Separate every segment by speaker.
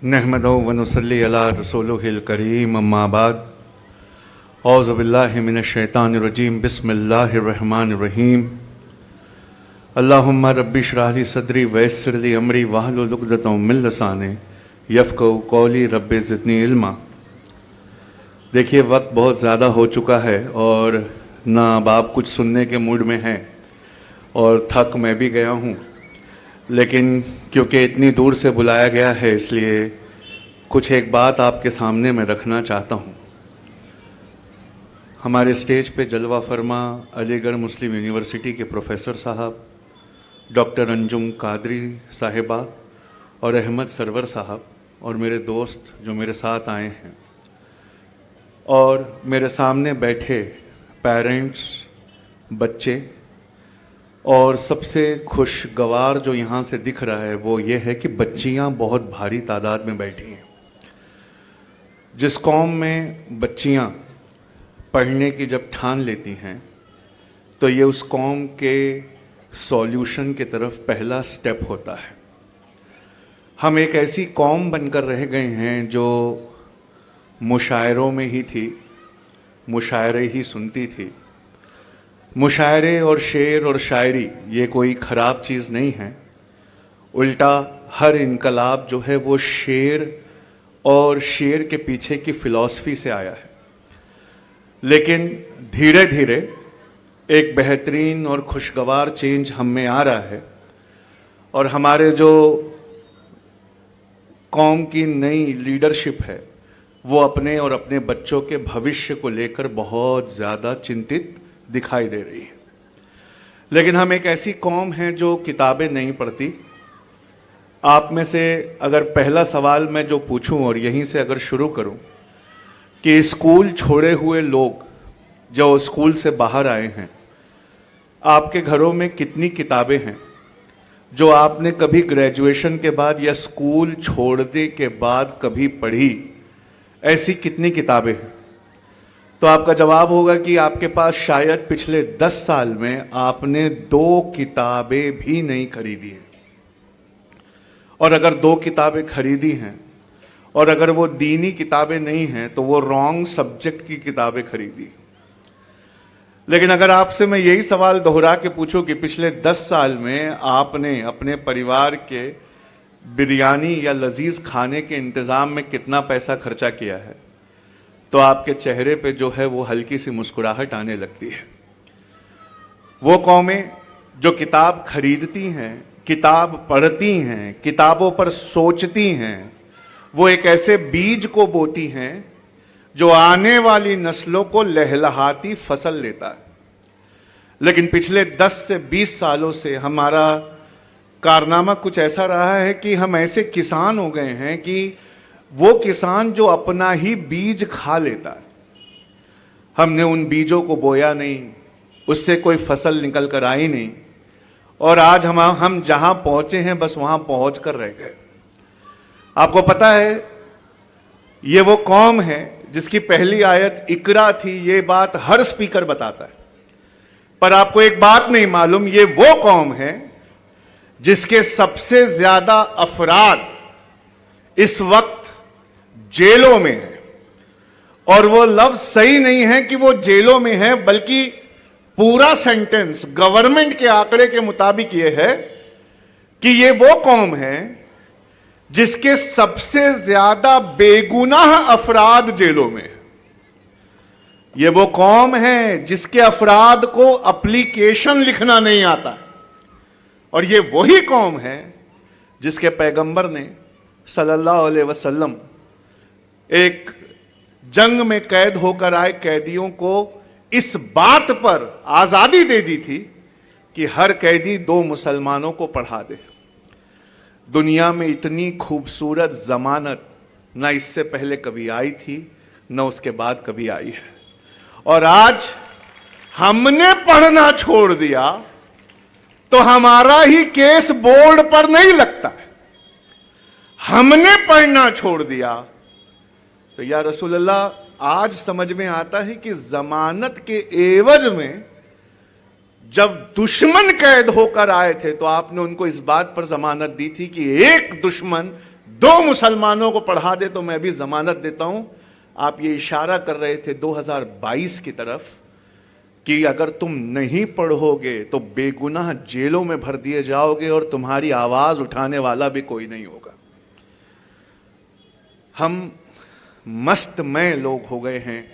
Speaker 1: नहमदुहु व नुसल्ली अला रसूलिहिल करीम अम्मा बाद औज़ु बिल्लाहि मिनश शैतानिर रजीम बिस्मिल्लाहिर रहमानिर रहीम अल्लाहुम्मा रब्बि इश्रह ली सदरी व यस्सिर ली अमरी वहलुल उक़दतम मिन लिसानी यफ़क़हू क़ौली रब्बि ज़िदनी इल्मा। देखिए, वक्त बहुत ज़्यादा हो चुका है और ना अब आप कुछ सुनने के मूड में हैं और थक मैं भी गया हूँ, लेकिन क्योंकि इतनी दूर से बुलाया गया है इसलिए कुछ एक बात आपके सामने मैं रखना चाहता हूँ। हमारे स्टेज पे जलवा फरमा अलीगढ़ मुस्लिम यूनिवर्सिटी के प्रोफेसर साहब, डॉक्टर अंजुम कादरी साहिबा और अहमद सरवर साहब और मेरे दोस्त जो मेरे साथ आए हैं और मेरे सामने बैठे पेरेंट्स, बच्चे और सबसे खुशगवार जो यहाँ से दिख रहा है वो ये है कि बच्चियाँ बहुत भारी तादाद में बैठी हैं। जिस कौम में बच्चियाँ पढ़ने की जब ठान लेती हैं तो ये उस कौम के सॉल्यूशन की तरफ पहला स्टेप होता है। हम एक ऐसी कौम बनकर रह गए हैं जो मुशायरों में ही थी, मुशायरे ही सुनती थी। मुशायरे और शेर और शायरी ये कोई ख़राब चीज़ नहीं है, उल्टा हर इनकलाब जो है वो शेर और शेर के पीछे की फ़िलॉसफी से आया है। लेकिन धीरे धीरे एक बेहतरीन और खुशगवार चेंज हम में आ रहा है और हमारे जो कौम की नई लीडरशिप है वो अपने और अपने बच्चों के भविष्य को लेकर बहुत ज़्यादा चिंतित दिखाई दे रही है। लेकिन हम एक ऐसी कौम है जो किताबें नहीं पढ़ती। आप में से अगर पहला सवाल मैं जो पूछूं और यहीं से अगर शुरू करूं कि स्कूल छोड़े हुए लोग जो स्कूल से बाहर आए हैं, आपके घरों में कितनी किताबें हैं जो आपने कभी ग्रेजुएशन के बाद या स्कूल छोड़ने के बाद कभी पढ़ी? ऐसी कितनी किताबें हैं? तो आपका जवाब होगा कि आपके पास शायद पिछले 10 साल में आपने 2 किताबें भी नहीं खरीदी हैं। और अगर 2 किताबें खरीदी हैं और अगर वो दीनी किताबें नहीं हैं तो वो रॉन्ग सब्जेक्ट की किताबें खरीदी। लेकिन अगर आपसे मैं यही सवाल दोहरा के पूछूं कि पिछले 10 साल में आपने अपने परिवार के बिरयानी या लजीज खाने के इंतज़ाम में कितना पैसा खर्चा किया है, तो आपके चेहरे पे जो है वो हल्की सी मुस्कुराहट आने लगती है। वो कौमें जो किताब खरीदती हैं, किताब पढ़ती हैं, किताबों पर सोचती हैं, वो एक ऐसे बीज को बोती हैं जो आने वाली नस्लों को लहलहाती फसल देता है। लेकिन पिछले 10 से 20 सालों से हमारा कारनामा कुछ ऐसा रहा है कि हम ऐसे किसान हो गए हैं कि वो किसान जो अपना ही बीज खा लेता है। हमने उन बीजों को बोया नहीं, उससे कोई फसल निकल कर आई नहीं और आज हम जहां पहुंचे हैं बस वहां पहुंच कर रह गए। आपको पता है ये वो कौम है जिसकी पहली आयत इकरा थी, ये बात हर स्पीकर बताता है। पर आपको एक बात नहीं मालूम, ये वो कौम है जिसके सबसे ज्यादा अफराद इस वक्त जेलों में है। और वो लफ्ज सही नहीं है कि वो जेलों में है, बल्कि पूरा सेंटेंस गवर्नमेंट के आंकड़े के मुताबिक ये है कि ये वो कौम है जिसके सबसे ज्यादा बेगुनाह अफराद जेलों में है। ये वो कौम है जिसके अफराद को एप्लीकेशन लिखना नहीं आता। और ये वही कौम है जिसके पैगंबर ने सल्लल्लाहु अलैहि वसल्लम एक जंग में कैद होकर आए कैदियों को इस बात पर आजादी दे दी थी कि हर कैदी 2 मुसलमानों को पढ़ा दे। दुनिया में इतनी खूबसूरत जमानत ना इससे पहले कभी आई थी, ना उसके बाद कभी आई है। और आज हमने पढ़ना छोड़ दिया तो हमारा ही केस बोर्ड पर नहीं लगता है। हमने पढ़ना छोड़ दिया तो या रसूलल्लाह, आज समझ में आता है कि जमानत के एवज में जब दुश्मन कैद होकर आए थे तो आपने उनको इस बात पर जमानत दी थी कि एक दुश्मन 2 मुसलमानों को पढ़ा दे तो मैं भी जमानत देता हूं। आप ये इशारा कर रहे थे 2022 की तरफ कि अगर तुम नहीं पढ़ोगे तो बेगुनाह जेलों में भर दिए जाओगे और तुम्हारी आवाज उठाने वाला भी कोई नहीं होगा। हम मस्तमय लोग हो गए हैं,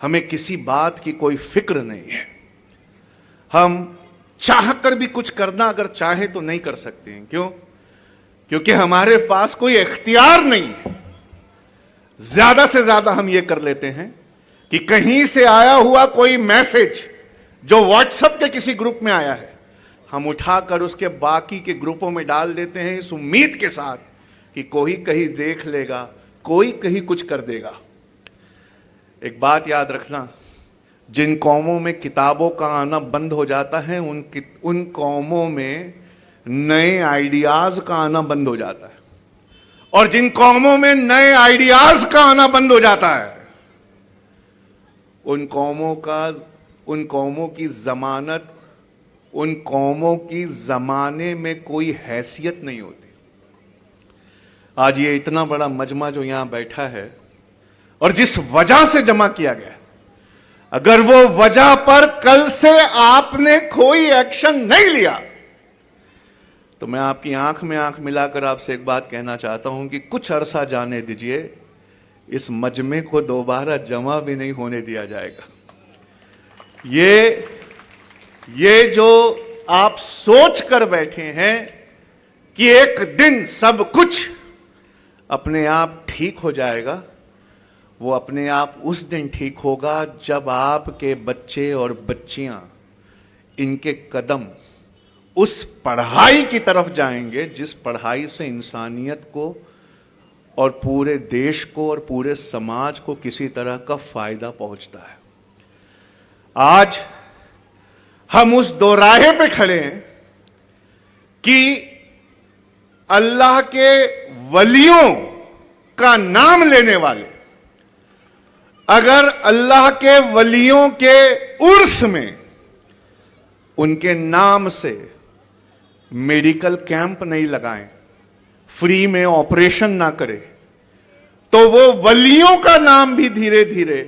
Speaker 1: हमें किसी बात की कोई फिक्र नहीं है। हम चाहकर भी कुछ करना अगर चाहे तो नहीं कर सकते हैं। क्यों? क्योंकि हमारे पास कोई इख्तियार नहीं है। ज्यादा से ज्यादा हम ये कर लेते हैं कि कहीं से आया हुआ कोई मैसेज जो व्हाट्सएप के किसी ग्रुप में आया है, हम उठाकर उसके बाकी के ग्रुपों में डाल देते हैं इस उम्मीद के साथ कि कोई कहीं देख लेगा, कोई कहीं कुछ कर देगा। एक बात याद रखना, जिन कौमों में किताबों का आना बंद हो जाता है उन कौमों में नए आइडियाज का आना बंद हो जाता है, और जिन कौमों में नए आइडियाज का आना बंद हो जाता है उन कौमों की जमानत, उन कौमों की जमाने में कोई हैसियत नहीं होती। आज ये इतना बड़ा मजमा जो यहां बैठा है और जिस वजह से जमा किया गया, अगर वो वजह पर कल से आपने कोई एक्शन नहीं लिया तो मैं आपकी आंख में आंख मिलाकर आपसे एक बात कहना चाहता हूं कि कुछ अरसा जाने दीजिए, इस मजमे को दोबारा जमा भी नहीं होने दिया जाएगा। ये जो आप सोच कर बैठे हैं कि एक दिन सब कुछ अपने आप ठीक हो जाएगा, वो अपने आप उस दिन ठीक होगा जब आपके बच्चे और बच्चियां, इनके कदम उस पढ़ाई की तरफ जाएंगे जिस पढ़ाई से इंसानियत को और पूरे देश को और पूरे समाज को किसी तरह का फायदा पहुंचता है। आज हम उस दोराहे पे खड़े हैं कि अल्लाह के वलियों का नाम लेने वाले अगर अल्लाह के वलियों के उर्स में उनके नाम से मेडिकल कैंप नहीं लगाएं, फ्री में ऑपरेशन ना करें, तो वो वलियों का नाम भी धीरे धीरे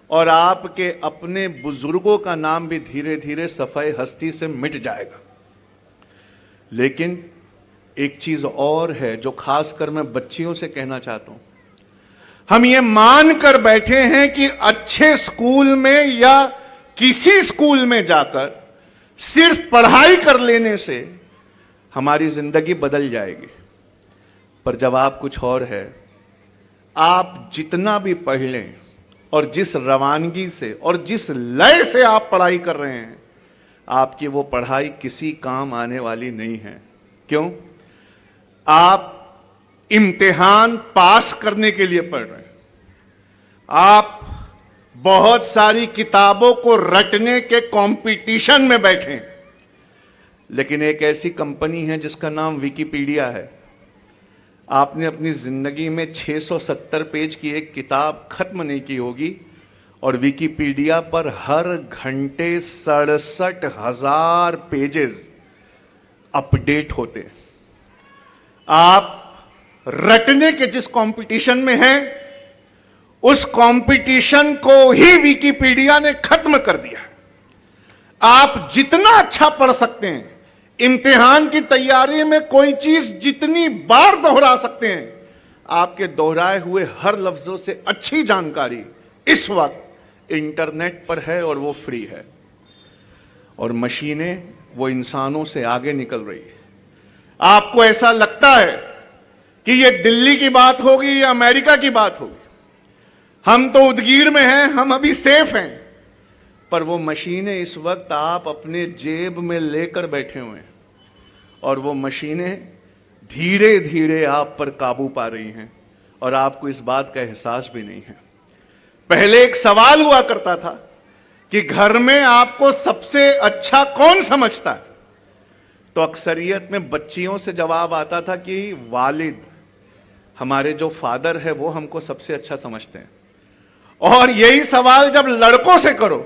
Speaker 1: और आपके अपने बुजुर्गों का नाम भी धीरे धीरे सफाई हस्ती से मिट जाएगा। लेकिन एक चीज और है जो खासकर मैं बच्चियों से कहना चाहता हूं, हम ये मान कर बैठे हैं कि अच्छे स्कूल में या किसी स्कूल में जाकर सिर्फ पढ़ाई कर लेने से हमारी जिंदगी बदल जाएगी। पर जवाब कुछ और है। आप जितना भी पढ़ लें और जिस रवानगी से और जिस लय से आप पढ़ाई कर रहे हैं, आपकी वो पढ़ाई किसी काम आने वाली नहीं है। क्यों? आप इम्तिहान पास करने के लिए पढ़ रहे हैं, आप बहुत सारी किताबों को रटने के कंपटीशन में बैठे हैं, लेकिन एक ऐसी कंपनी है जिसका नाम विकिपीडिया है। आपने अपनी जिंदगी में 670 पेज की एक किताब खत्म नहीं की होगी और विकिपीडिया पर हर घंटे 67,000 पेजेस अपडेट होते हैं। आप रटने के जिस कंपटीशन में हैं, उस कंपटीशन को ही विकिपीडिया ने खत्म कर दिया। आप जितना अच्छा पढ़ सकते हैं, इम्तिहान की तैयारी में कोई चीज जितनी बार दोहरा सकते हैं, आपके दोहराए हुए हर लफ्जों से अच्छी जानकारी इस वक्त इंटरनेट पर है और वो फ्री है। और मशीनें वो इंसानों से आगे निकल रही है। आपको ऐसा लगता है कि ये दिल्ली की बात होगी या अमेरिका की बात होगी, हम तो उदगीर में हैं, हम अभी सेफ हैं, पर वो मशीनें इस वक्त आप अपने जेब में लेकर बैठे हुए हैं और वो मशीनें धीरे धीरे आप पर काबू पा रही हैं और आपको इस बात का एहसास भी नहीं है। पहले एक सवाल हुआ करता था कि घर में आपको सबसे अच्छा कौन समझता है, तो अक्सरियत में बच्चियों से जवाब आता था कि वालिद, हमारे जो फादर है वो हमको सबसे अच्छा समझते हैं। और यही सवाल जब लड़कों से करो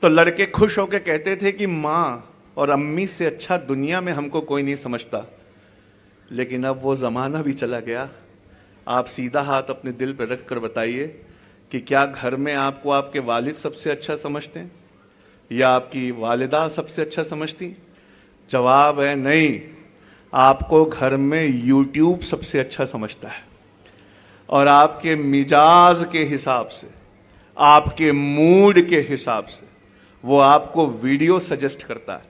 Speaker 1: तो लड़के खुश होकर कहते थे कि माँ और अम्मी से अच्छा दुनिया में हमको कोई नहीं समझता। लेकिन अब वो ज़माना भी चला गया। आप सीधा हाथ अपने दिल पर रख कर बताइए कि क्या घर में आपको आपके वालिद सबसे अच्छा समझते हैं या आपकी वालिदा सबसे अच्छा समझती? जवाब है नहीं, आपको घर में यूट्यूब सबसे अच्छा समझता है और आपके मिजाज के हिसाब से, आपके मूड के हिसाब से वो आपको वीडियो सजेस्ट करता है।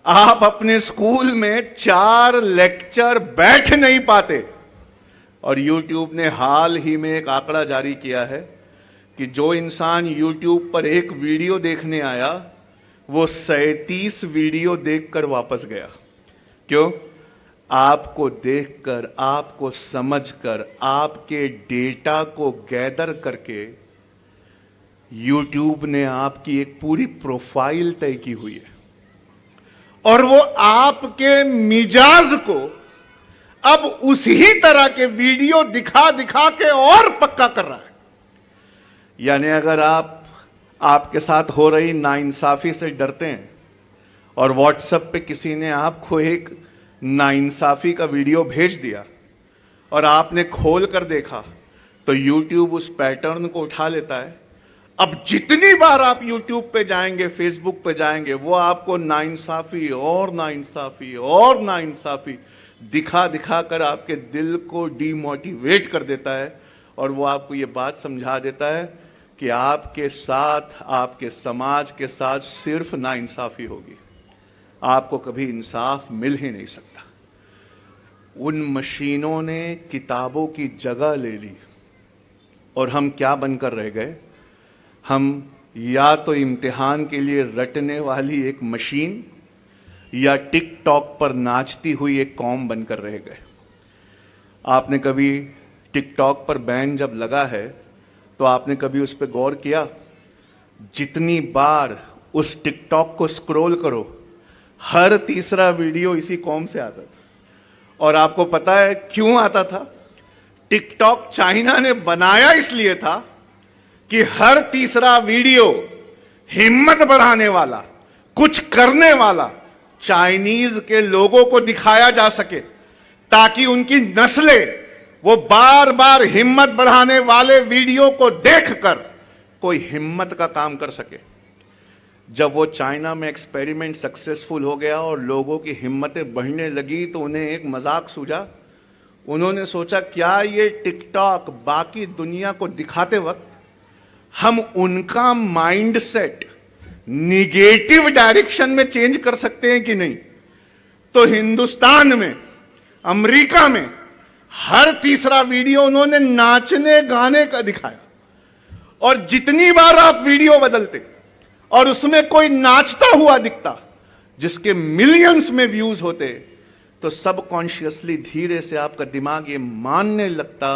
Speaker 1: आप अपने स्कूल में 4 लेक्चर बैठ नहीं पाते और यूट्यूब ने हाल ही में एक आंकड़ा जारी किया है कि जो इंसान यूट्यूब पर एक वीडियो देखने आया वो 37 वीडियो देखकर वापस गया। क्यों? आपको देखकर, आपको समझकर, आपके डेटा को गैदर करके यूट्यूब ने आपकी एक पूरी प्रोफाइल तय की हुई है और वो आपके मिजाज को अब उसी तरह के वीडियो दिखा दिखा के और पक्का कर रहा है। यानी अगर आपके साथ हो रही नाइंसाफी से डरते हैं और व्हाट्सएप पे किसी ने आपको एक नाइंसाफी का वीडियो भेज दिया और आपने खोल कर देखा, तो यूट्यूब उस पैटर्न को उठा लेता है। अब जितनी बार आप यूट्यूब पे जाएंगे, फेसबुक पे जाएंगे, वो आपको नाइंसाफी और नाइंसाफी और नाइंसाफी दिखा दिखा कर आपके दिल को डीमोटिवेट कर देता है और वो आपको ये बात समझा देता है कि आपके साथ, आपके समाज के साथ सिर्फ नाइंसाफी होगी, आपको कभी इंसाफ मिल ही नहीं सकता। उन मशीनों ने किताबों की जगह ले ली और हम क्या बनकर रह गए? हम या तो इम्तिहान के लिए रटने वाली एक मशीन या टिकटॉक पर नाचती हुई एक कौम बनकर रह गए। आपने कभी टिकटॉक पर बैन जब लगा है तो आपने कभी उस पर गौर किया? जितनी बार उस टिकटॉक को स्क्रॉल करो, हर तीसरा वीडियो इसी कौम से आता था। और आपको पता है क्यों आता था? टिकटॉक चाइना ने बनाया इसलिए था कि हर तीसरा वीडियो हिम्मत बढ़ाने वाला, कुछ करने वाला चाइनीज के लोगों को दिखाया जा सके, ताकि उनकी नस्लें वो बार बार हिम्मत बढ़ाने वाले वीडियो को देखकर कोई हिम्मत का काम कर सके। जब वो चाइना में एक्सपेरिमेंट सक्सेसफुल हो गया और लोगों की हिम्मतें बढ़ने लगी तो उन्हें एक मजाक सूझा। उन्होंने सोचा क्या ये टिकटॉक बाकी दुनिया को दिखाते वक्त हम उनका माइंडसेट निगेटिव डायरेक्शन में चेंज कर सकते हैं कि नहीं? तो हिंदुस्तान में, अमेरिका में हर तीसरा वीडियो उन्होंने नाचने गाने का दिखाया और जितनी बार आप वीडियो बदलते और उसमें कोई नाचता हुआ दिखता जिसके मिलियंस में व्यूज होते, तो सबकॉन्शियसली धीरे से आपका दिमाग ये मानने लगता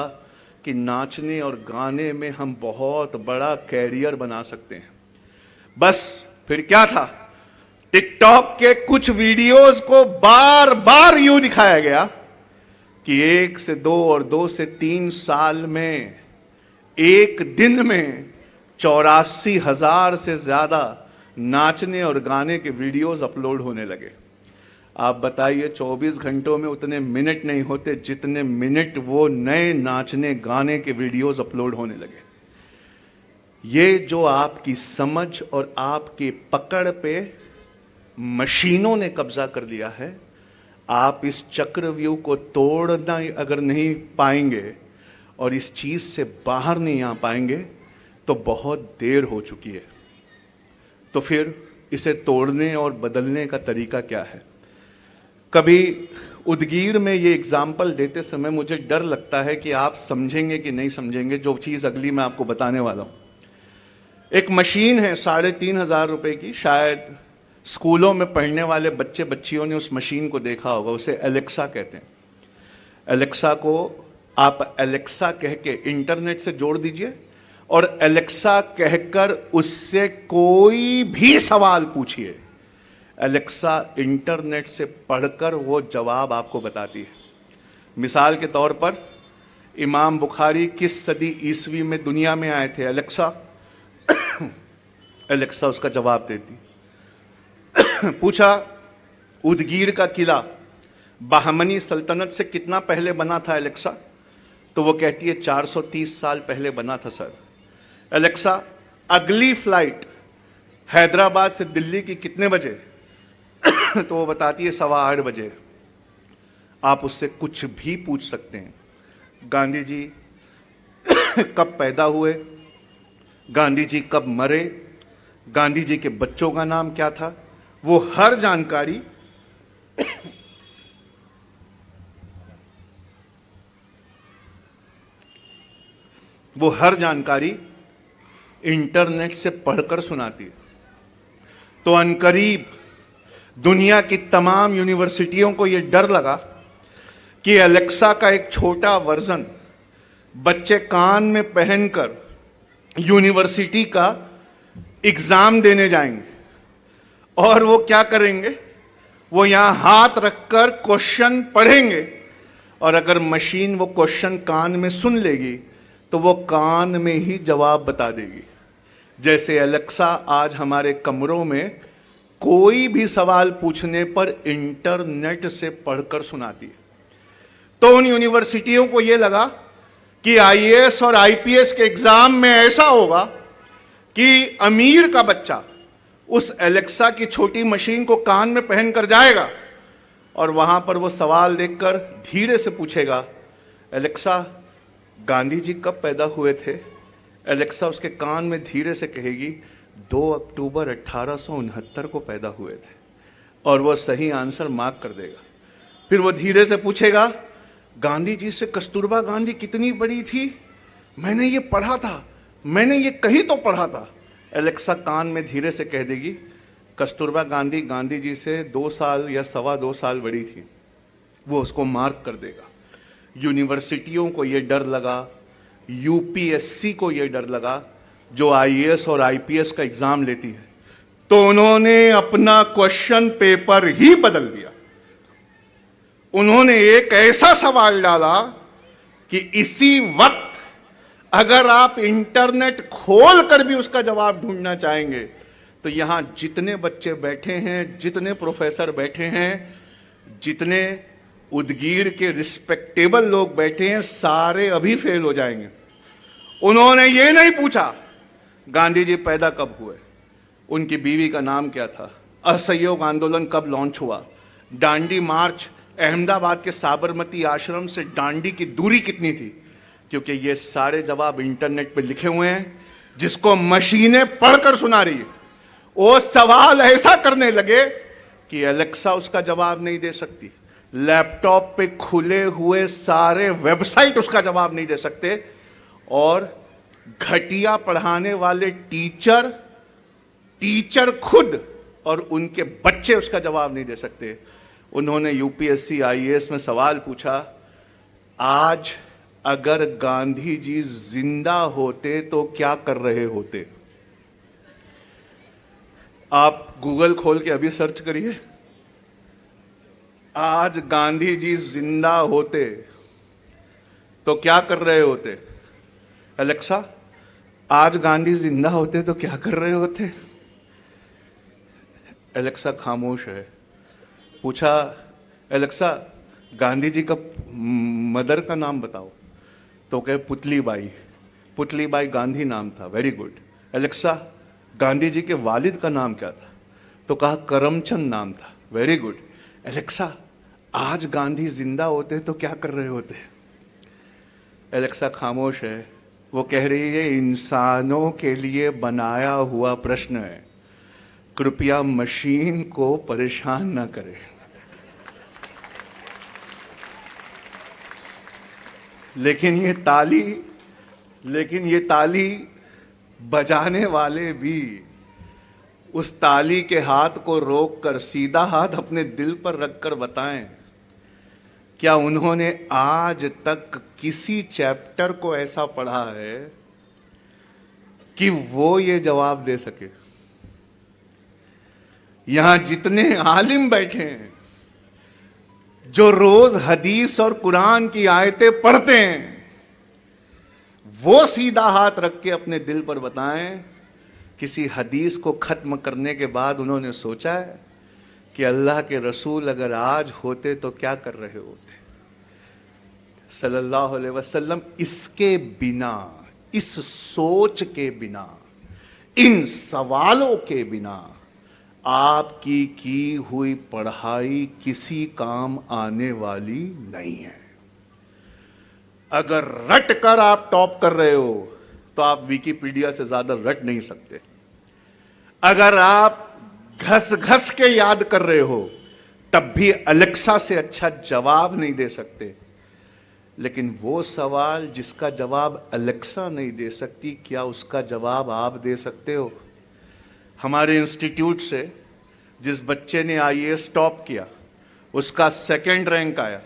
Speaker 1: कि नाचने और गाने में हम बहुत बड़ा कैरियर बना सकते हैं। बस फिर क्या था? टिकटॉक के कुछ वीडियोस को बार बार यूं दिखाया गया कि 1 से 2 और 2 से 3 साल में, एक दिन में 84,000 से ज्यादा नाचने और गाने के वीडियोस अपलोड होने लगे। आप बताइए 24 घंटों में उतने मिनट नहीं होते जितने मिनट वो नए नाचने गाने के वीडियोस अपलोड होने लगे। ये जो आपकी समझ और आपकी पकड़ पे मशीनों ने कब्जा कर लिया है, आप इस चक्रव्यूह को तोड़ना अगर नहीं पाएंगे और इस चीज से बाहर नहीं आ पाएंगे तो बहुत देर हो चुकी है। तो फिर इसे तोड़ने और बदलने का तरीका क्या है? कभी उदगीर में ये एग्जाम्पल देते समय मुझे डर लगता है कि आप समझेंगे कि नहीं समझेंगे जो चीज़ अगली मैं आपको बताने वाला हूँ। एक मशीन है 3,500 रुपए की, शायद स्कूलों में पढ़ने वाले बच्चे बच्चियों ने उस मशीन को देखा होगा। उसे एलेक्सा कहते हैं। एलेक्सा को आप एलेक्सा कह के इंटरनेट से जोड़ दीजिए और एलेक्सा कहकर उससे कोई भी सवाल पूछिए, एलेक्सा इंटरनेट से पढ़कर वो जवाब आपको बताती है। मिसाल के तौर पर इमाम बुखारी किस सदी ईसवी में दुनिया में आए थे? एलेक्सा एलेक्सा उसका जवाब देती। पूछा उदगीर का किला बहमनी सल्तनत से कितना पहले बना था एलेक्सा? तो वो कहती है 430 साल पहले बना था सर। एलेक्सा, अगली फ्लाइट हैदराबाद से दिल्ली की कितने बजे? तो वो बताती है 8:15 बजे। आप उससे कुछ भी पूछ सकते हैं। गांधी जी कब पैदा हुए, गांधी जी कब मरे, गांधी जी के बच्चों का नाम क्या था, वो हर जानकारी इंटरनेट से पढ़कर सुनाती है। तो अनकरीब दुनिया की तमाम यूनिवर्सिटियों को यह डर लगा कि एलेक्सा का एक छोटा वर्जन बच्चे कान में पहनकर यूनिवर्सिटी का एग्जाम देने जाएंगे और वो क्या करेंगे, वो यहां हाथ रखकर क्वेश्चन पढ़ेंगे और अगर मशीन वो क्वेश्चन कान में सुन लेगी तो वो कान में ही जवाब बता देगी। जैसे एलेक्सा आज हमारे कमरों में कोई भी सवाल पूछने पर इंटरनेट से पढ़कर सुनाती है। तो उन यूनिवर्सिटियों को यह लगा कि आईएएस और आईपीएस के एग्जाम में ऐसा होगा कि अमीर का बच्चा उस एलेक्सा की छोटी मशीन को कान में पहनकर जाएगा और वहां पर वो सवाल देखकर धीरे से पूछेगा, एलेक्सा गांधी जी कब पैदा हुए थे? एलेक्सा उसके कान में धीरे से कहेगी 2 अक्टूबर 1869 को पैदा हुए थे और वो सही आंसर मार्क कर देगा। फिर वो धीरे से पूछेगा, गांधी जी से कस्तूरबा गांधी कितनी बड़ी थी? मैंने ये पढ़ा था, मैंने ये कहीं तो पढ़ा था। एलेक्सा कान में धीरे से कह देगी, कस्तूरबा गांधी गांधी जी से 2 साल या 2.25 साल बड़ी थी। वो उसको मार्क कर देगा। यूनिवर्सिटियों को ये डर लगा, यूपीएससी को ये डर लगा जो आईएएस और आईपीएस का एग्जाम लेती है, तो उन्होंने अपना क्वेश्चन पेपर ही बदल दिया। उन्होंने एक ऐसा सवाल डाला कि इसी वक्त अगर आप इंटरनेट खोल कर भी उसका जवाब ढूंढना चाहेंगे तो यहां जितने बच्चे बैठे हैं, जितने प्रोफेसर बैठे हैं, जितने उदगीर के रिस्पेक्टेबल लोग बैठे हैं, सारे अभी फेल हो जाएंगे। उन्होंने ये नहीं पूछा गांधी जी पैदा कब हुए, उनकी बीवी का नाम क्या था, असहयोग आंदोलन कब लॉन्च हुआ, दांडी मार्च अहमदाबाद के साबरमती आश्रम से दांडी की दूरी कितनी थी, क्योंकि ये सारे जवाब इंटरनेट पे लिखे हुए हैं जिसको मशीनें पढ़कर सुना रही है। वो सवाल ऐसा करने लगे कि एलेक्सा उसका जवाब नहीं दे सकती, लैपटॉप पे खुले हुए सारे वेबसाइट उसका जवाब नहीं दे सकते और घटिया पढ़ाने वाले टीचर खुद और उनके बच्चे उसका जवाब नहीं दे सकते। उन्होंने यूपीएससी आईएएस में सवाल पूछा, आज अगर गांधी जी जिंदा होते तो क्या कर रहे होते? आप गूगल खोल के अभी सर्च करिए, आज गांधी जी जिंदा होते तो क्या कर रहे होते? एलेक्सा, आज गांधी जिंदा होते तो क्या कर रहे होते? एलेक्सा खामोश है। पूछा, एलेक्सा गांधी जी का मदर का नाम बताओ। तो कहे पुतली बाई। पुतली बाई गांधी नाम था, very good. Alexa Gandhi ji के वालिद का नाम क्या था? तो कहा करमचंद नाम था, वेरी गुड। एलेक्सा आज गांधी जिंदा होते तो क्या कर रहे होते? एलेक्सा खामोश है। वो कह रही है इंसानों के लिए बनाया हुआ प्रश्न है, कृपया मशीन को परेशान ना करें। लेकिन ये ताली बजाने वाले भी उस ताली के हाथ को रोककर सीधा हाथ अपने दिल पर रखकर बताएं, क्या उन्होंने आज तक किसी चैप्टर को ऐसा पढ़ा है कि वो ये जवाब दे सके? यहां जितने आलिम बैठे हैं जो रोज हदीस और कुरान की आयतें पढ़ते हैं, वो सीधा हाथ रख के अपने दिल पर बताएं, किसी हदीस को खत्म करने के बाद उन्होंने सोचा है कि अल्लाह के रसूल अगर आज होते तो क्या कर रहे होते सल्लल्लाहु अलैहि वसल्लम। इसके बिना, इस सोच के बिना, इन सवालों के बिना आपकी की हुई पढ़ाई किसी काम आने वाली नहीं है। अगर रट कर आप टॉप कर रहे हो तो आप विकिपीडिया से ज्यादा रट नहीं सकते। अगर आप घस घस के याद कर रहे हो तब भी अलेक्सा से अच्छा जवाब नहीं दे सकते। लेकिन वो सवाल जिसका जवाब अलेक्सा नहीं दे सकती, क्या उसका जवाब आप दे सकते हो? हमारे इंस्टीट्यूट से जिस बच्चे ने आईएएस टॉप किया, उसका सेकंड रैंक आया,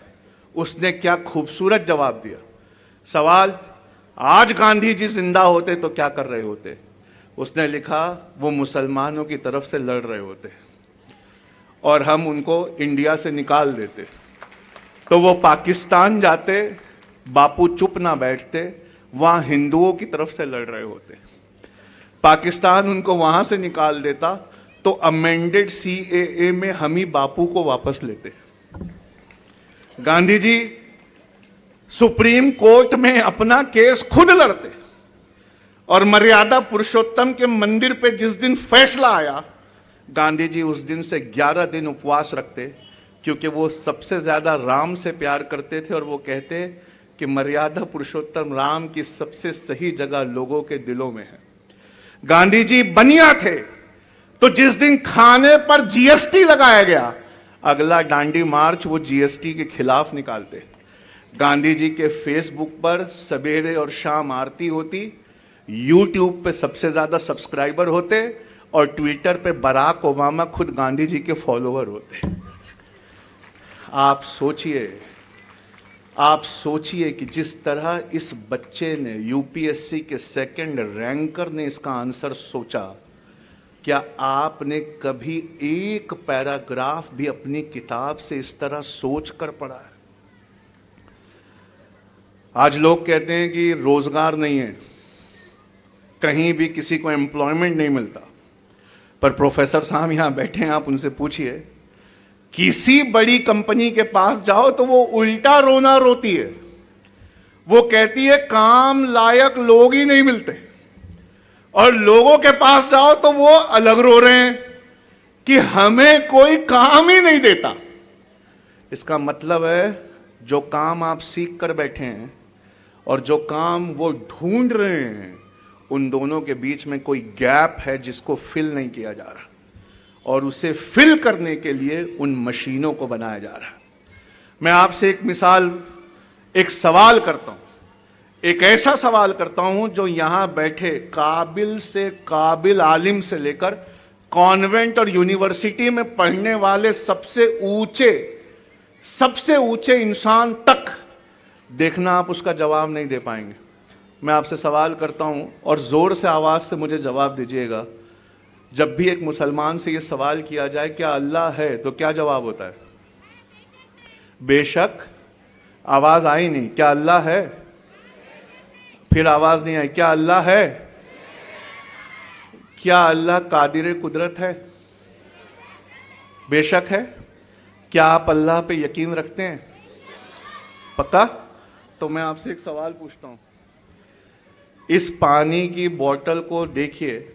Speaker 1: उसने क्या खूबसूरत जवाब दिया। सवाल, आज गांधी जी जिंदा होते तो क्या कर रहे होते? उसने लिखा, वो मुसलमानों की तरफ से लड़ रहे होते और हम उनको इंडिया से निकाल देते। तो वो पाकिस्तान जाते, बापू चुप ना बैठते, वहां हिंदुओं की तरफ से लड़ रहे होते। पाकिस्तान उनको वहां से निकाल देता तो अमेंडेड सीएए में हम ही बापू को वापस लेते। गांधी जी सुप्रीम कोर्ट में अपना केस खुद लड़ते और मर्यादा पुरुषोत्तम के मंदिर पे जिस दिन फैसला आया, गांधी जी उस दिन से 11 दिन उपवास रखते, क्योंकि वो सबसे ज्यादा राम से प्यार करते थे और वो कहते कि मर्यादा पुरुषोत्तम राम की सबसे सही जगह लोगों के दिलों में है। गांधी जी बनिया थे, तो जिस दिन खाने पर जीएसटी लगाया गया, अगला डांडी मार्च वो जीएसटी के खिलाफ निकालते। गांधी जी के फेसबुक पर सवेरे और शाम आरती होती, यूट्यूब पे सबसे ज्यादा सब्सक्राइबर होते और ट्विटर पे बराक ओबामा खुद गांधी जी के फॉलोअर होते। आप सोचिए कि जिस तरह इस बच्चे ने, यूपीएससी के सेकंड रैंकर ने इसका आंसर सोचा, क्या आपने कभी एक पैराग्राफ भी अपनी किताब से इस तरह सोच कर पढ़ा है? आज लोग कहते हैं कि रोजगार नहीं है, कहीं भी किसी को एम्प्लॉयमेंट नहीं मिलता। पर प्रोफेसर साहब यहां बैठे हैं, आप उनसे पूछिए, किसी बड़ी कंपनी के पास जाओ तो वो उल्टा रोना रोती है। वो कहती है काम लायक लोग ही नहीं मिलते, और लोगों के पास जाओ तो वो अलग रो रहे हैं कि हमें कोई काम ही नहीं देता। इसका मतलब है जो काम आप सीख कर बैठे हैं और जो काम वो ढूंढ रहे हैं, उन दोनों के बीच में कोई गैप है जिसको फिल नहीं किया जा रहा, और उसे फिल करने के लिए उन मशीनों को बनाया जा रहा है। मैं आपसे एक सवाल करता हूं, एक ऐसा सवाल करता हूं जो यहां बैठे काबिल से काबिल आलिम से लेकर कॉन्वेंट और यूनिवर्सिटी में पढ़ने वाले सबसे ऊंचे इंसान तक, देखना आप उसका जवाब नहीं दे पाएंगे। मैं आपसे सवाल करता हूं और जोर से आवाज से मुझे जवाब दीजिएगा। जब भी एक मुसलमान से यह सवाल किया जाए क्या अल्लाह है, तो क्या जवाब होता है? बेशक। आवाज आई नहीं, क्या अल्लाह है? फिर आवाज नहीं आई, क्या अल्लाह है? क्या अल्लाह कादिर कुदरत है? बेशक है। क्या आप अल्लाह पे यकीन रखते हैं? पक्का? तो मैं आपसे एक सवाल पूछता हूं, इस पानी की बोतल को देखिए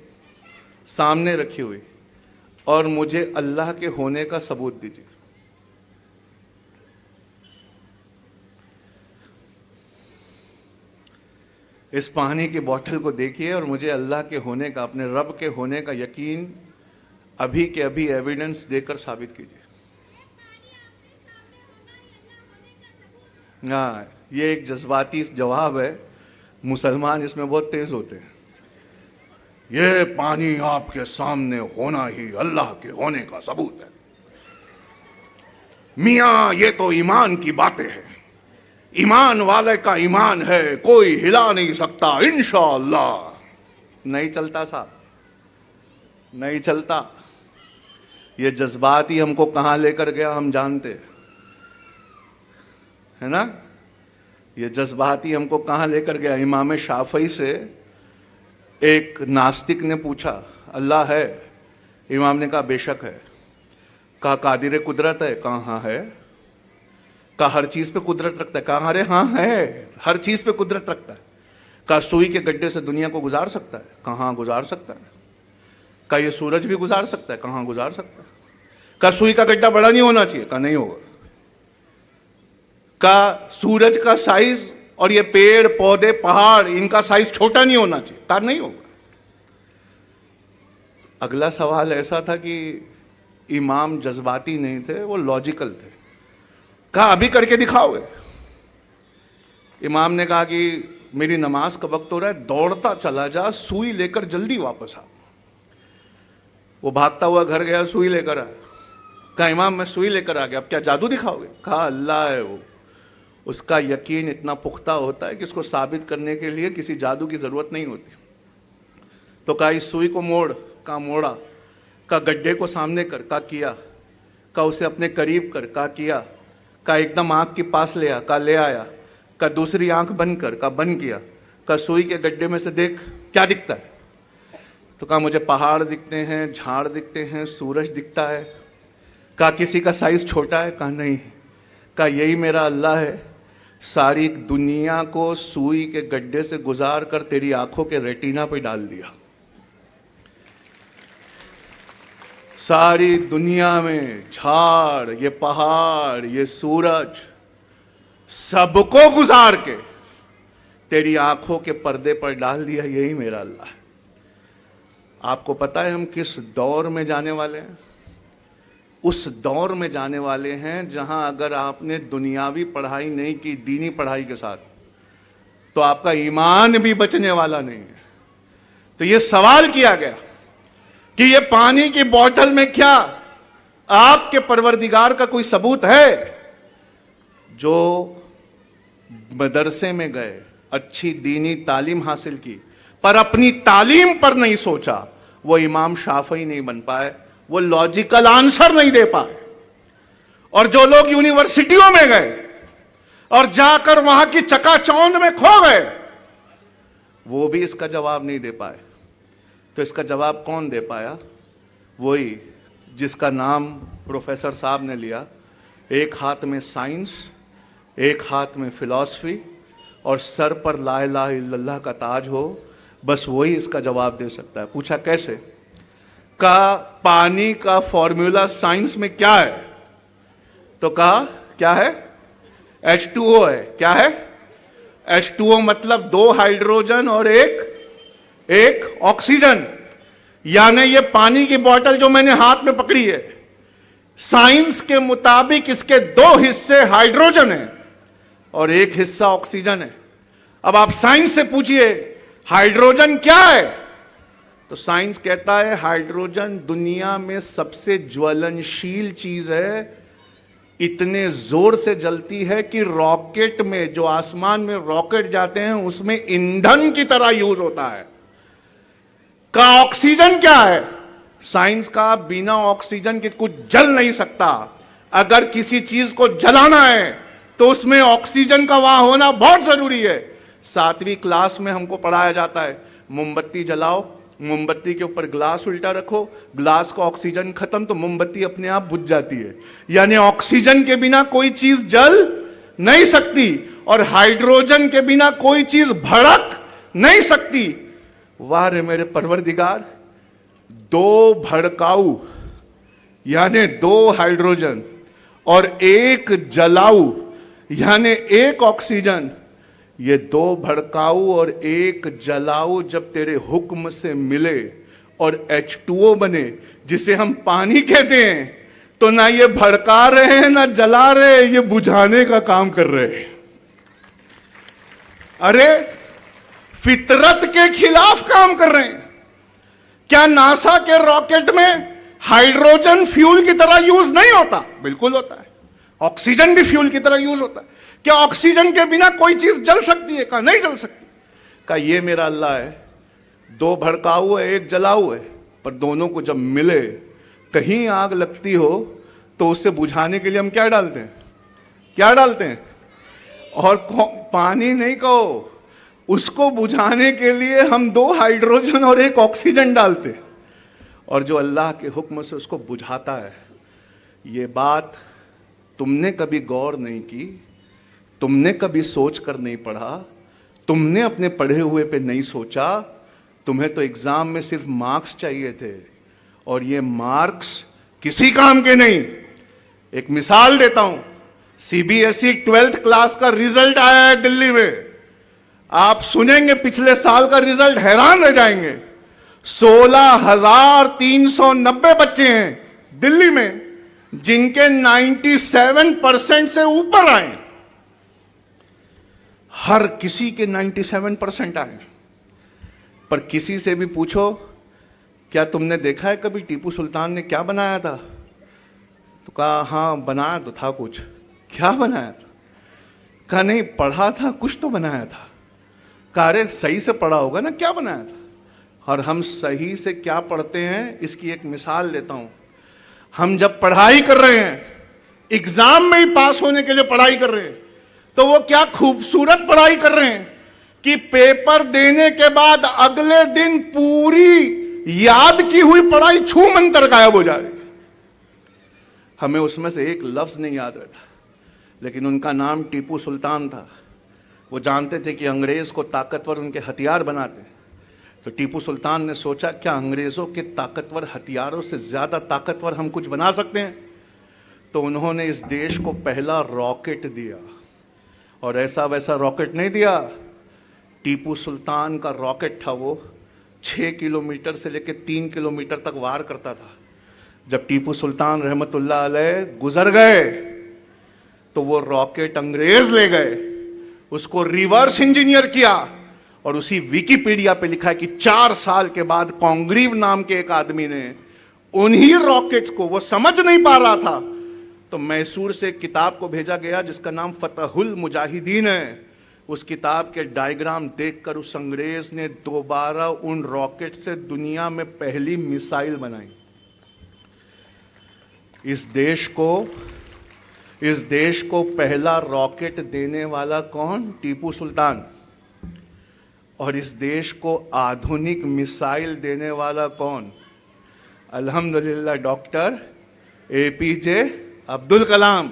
Speaker 1: सामने रखी हुई, और मुझे अल्लाह के होने का सबूत दीजिए। इस पानी की बोतल को देखिए और मुझे अल्लाह के होने का, अपने रब के होने का यकीन अभी के अभी एविडेंस देकर साबित कीजिए। हाँ, ये एक जज्बाती जवाब है, मुसलमान इसमें बहुत तेज होते हैं। ये पानी आपके सामने होना ही अल्लाह के होने का सबूत है। मियां ये तो ईमान की बातें हैं, ईमान वाले का ईमान है, कोई हिला नहीं सकता इंशाअल्लाह। नहीं चलता साहब, नहीं चलता। ये जज्बात ही हमको कहां लेकर गया हम जानते है ना। ये जज्बात ही हमको कहां लेकर गया। इमाम शाफई से एक नास्तिक ने पूछा अल्लाह है? इमाम ने कहा बेशक है। कहा कादिर कुदरत है, कहा हाँ है। कहा हर चीज पे कुदरत रखता है, कहा अरे हाँ है, हर चीज पे कुदरत रखता है। कहा सुई के गड्ढे से दुनिया को गुजार सकता है, कहा हाँ गुजार सकता है। कहा ये सूरज भी गुजार सकता है, कहा हाँ गुजार सकता है। कहा सुई का गड्ढा बड़ा नहीं होना चाहिए, कहा नहीं होगा। कहा सूरज का साइज और ये पेड़ पौधे पहाड़ इनका साइज छोटा नहीं होना चाहिए, कहा नहीं होगा। अगला सवाल ऐसा था कि इमाम जज्बाती नहीं थे, वो लॉजिकल थे। कहा अभी करके दिखाओगे? इमाम ने कहा कि मेरी नमाज का वक्त हो रहा है, दौड़ता चला जा, सुई लेकर जल्दी वापस आ। वो भागता हुआ घर गया, सुई लेकर आया। कहा इमाम मैं सुई लेकर आ गया, अब क्या जादू दिखाओगे? कहा अल्लाह है वो, उसका यकीन इतना पुख्ता होता है कि उसको साबित करने के लिए किसी जादू की जरूरत नहीं होती। तो कहा इस सुई को मोड़, कहा मोड़ा। कहा गड्ढे को सामने कर, कहा किया। कहा उसे अपने करीब कर, कहा किया। कहा एकदम आंख के पास ले आ, कहा ले आया। कहा दूसरी आंख बंद कर, कहा बंद किया। कहा सुई के गड्ढे में से देख क्या दिखता है? तो कहा मुझे पहाड़ दिखते हैं, झाड़ दिखते हैं, सूरज दिखता है। कहा किसी का साइज छोटा है? कहा नहीं। कहा यही मेरा अल्लाह है, सारी दुनिया को सुई के गड्ढे से गुजार कर तेरी आंखों के रेटिना पे डाल दिया। सारी दुनिया में झाड़, ये पहाड़, ये सूरज, सबको गुजार के तेरी आंखों के पर्दे पर डाल दिया। यही मेरा अल्लाह है। आपको पता है हम किस दौर में जाने वाले हैं? उस दौर में जाने वाले हैं जहां अगर आपने दुनियावी पढ़ाई नहीं की दीनी पढ़ाई के साथ, तो आपका ईमान भी बचने वाला नहीं है। तो यह सवाल किया गया कि ये पानी की बोतल में क्या आपके परवरदिगार का कोई सबूत है? जो मदरसे में गए, अच्छी दीनी तालीम हासिल की, पर अपनी तालीम पर नहीं सोचा, वो इमाम शाफई नहीं बन पाए, वो लॉजिकल आंसर नहीं दे पाए। और जो लोग यूनिवर्सिटियों में गए और जाकर वहां की चकाचौंध में खो गए, वो भी इसका जवाब नहीं दे पाए। तो इसका जवाब कौन दे पाया? वही जिसका नाम प्रोफेसर साहब ने लिया। एक हाथ में साइंस, एक हाथ में फिलॉसफी और सर पर ला इलाहा इल्लल्लाह का ताज हो, बस वही इसका जवाब दे सकता है। पूछा कैसे? कहा पानी का फॉर्मूला साइंस में क्या है? तो कहा क्या है? H2O है। क्या है? H2O मतलब 2 हाइड्रोजन और एक ऑक्सीजन। यानी ये पानी की बोतल जो मैंने हाथ में पकड़ी है, साइंस के मुताबिक इसके 2 हिस्से हाइड्रोजन है और 1 हिस्सा ऑक्सीजन है। अब आप साइंस से पूछिए हाइड्रोजन क्या है, तो साइंस कहता है हाइड्रोजन दुनिया में सबसे ज्वलनशील चीज है। इतने जोर से जलती है कि रॉकेट में, जो आसमान में रॉकेट जाते हैं, उसमें ईंधन की तरह यूज होता है। का ऑक्सीजन क्या है? साइंस का बिना ऑक्सीजन के कुछ जल नहीं सकता। अगर किसी चीज को जलाना है तो उसमें ऑक्सीजन का वहां होना बहुत जरूरी है। 7वीं क्लास में हमको पढ़ाया जाता है, मोमबत्ती जलाओ, मोमबत्ती के ऊपर ग्लास उल्टा रखो, ग्लास का ऑक्सीजन खत्म तो मोमबत्ती अपने आप बुझ जाती है। यानी ऑक्सीजन के बिना कोई चीज जल नहीं सकती और हाइड्रोजन के बिना कोई चीज भड़क नहीं सकती। वाह रे मेरे परवरदिगार, 2 भड़काऊ यानी 2 हाइड्रोजन और 1 जलाऊ यानी 1 ऑक्सीजन, ये 2 भड़काऊ और 1 जलाऊ जब तेरे हुक्म से मिले और H2O बने, जिसे हम पानी कहते हैं, तो ना ये भड़का रहे हैं ना जला रहे हैं, ये बुझाने का काम कर रहे हैं। अरे फितरत के खिलाफ काम कर रहे हैं। क्या नासा के रॉकेट में हाइड्रोजन फ्यूल की तरह यूज नहीं होता? बिल्कुल होता है। ऑक्सीजन भी फ्यूल की तरह यूज होता है। क्या ऑक्सीजन के बिना कोई चीज जल सकती है? कहा नहीं जल सकती। कहा ये मेरा अल्लाह है, 2 भड़काऊ है 1 जलाऊ है, पर दोनों को जब मिले, कहीं आग लगती हो तो उससे बुझाने के लिए हम क्या डालते हैं? क्या डालते हैं? और पानी नहीं कहो, उसको बुझाने के लिए हम 2 हाइड्रोजन और 1 ऑक्सीजन डालते। और जो अल्लाह के हुक्म से उसको बुझाता है, ये बात तुमने कभी गौर नहीं की, तुमने कभी सोच कर नहीं पढ़ा, तुमने अपने पढ़े हुए पे नहीं सोचा। तुम्हें तो एग्जाम में सिर्फ मार्क्स चाहिए थे, और ये मार्क्स किसी काम के नहीं। एक मिसाल देता हूं, सीबीएसई 12th क्लास का रिजल्ट आया है दिल्ली में। आप सुनेंगे पिछले साल का रिजल्ट, हैरान रह जाएंगे। 16,390 बच्चे हैं दिल्ली में जिनके 97% से ऊपर आए। हर किसी के 97% आए। पर किसी से भी पूछो, क्या तुमने देखा है कभी टीपू सुल्तान ने क्या बनाया था? तो कहा हाँ बनाया तो था कुछ। क्या बनाया था? कहा नहीं पढ़ा था, कुछ तो बनाया था। कहा अरे सही से पढ़ा होगा ना, क्या बनाया था? और हम सही से क्या पढ़ते हैं इसकी एक मिसाल देता हूं। हम जब पढ़ाई कर रहे हैं, एग्जाम में ही पास होने के लिए पढ़ाई कर रहे हैं, तो वो क्या खूबसूरत पढ़ाई कर रहे हैं कि पेपर देने के बाद अगले दिन पूरी याद की हुई पढ़ाई छू मंतर गायब हो जा रही। हमें उसमें से एक लफ्ज नहीं याद रहता, लेकिन उनका नाम टीपू सुल्तान था। वो जानते थे कि अंग्रेज को ताकतवर उनके हथियार बनाते। तो टीपू सुल्तान ने सोचा क्या अंग्रेजों के ताकतवर हथियारों से ज्यादा ताकतवर हम कुछ बना सकते हैं? तो उन्होंने इस देश को पहला रॉकेट दिया, और ऐसा वैसा रॉकेट नहीं दिया। टीपू सुल्तान का रॉकेट था, वो 6 किलोमीटर से लेकर 3 किलोमीटर तक वार करता था। जब टीपू सुल्तान रहमतुल्लाह अलैह गुजर गए तो वो रॉकेट अंग्रेज ले गए, उसको रिवर्स इंजीनियर किया, और उसी विकिपीडिया पे लिखा है कि 4 साल के बाद कॉन्ग्रीव नाम के एक आदमी ने उन्हीं रॉकेट्स को, वो समझ नहीं पा रहा था, तो मैसूर से एक किताब को भेजा गया जिसका नाम फतहुल मुजाहिदीन है। उस किताब के डायग्राम देखकर उस अंग्रेज ने दोबारा उन रॉकेट से दुनिया में पहली मिसाइल बनाई। इस देश को पहला रॉकेट देने वाला कौन? टीपू सुल्तान। और इस देश को आधुनिक मिसाइल देने वाला कौन? अल्हम्दुलिल्लाह डॉक्टर एपीजे अब्दुल कलाम।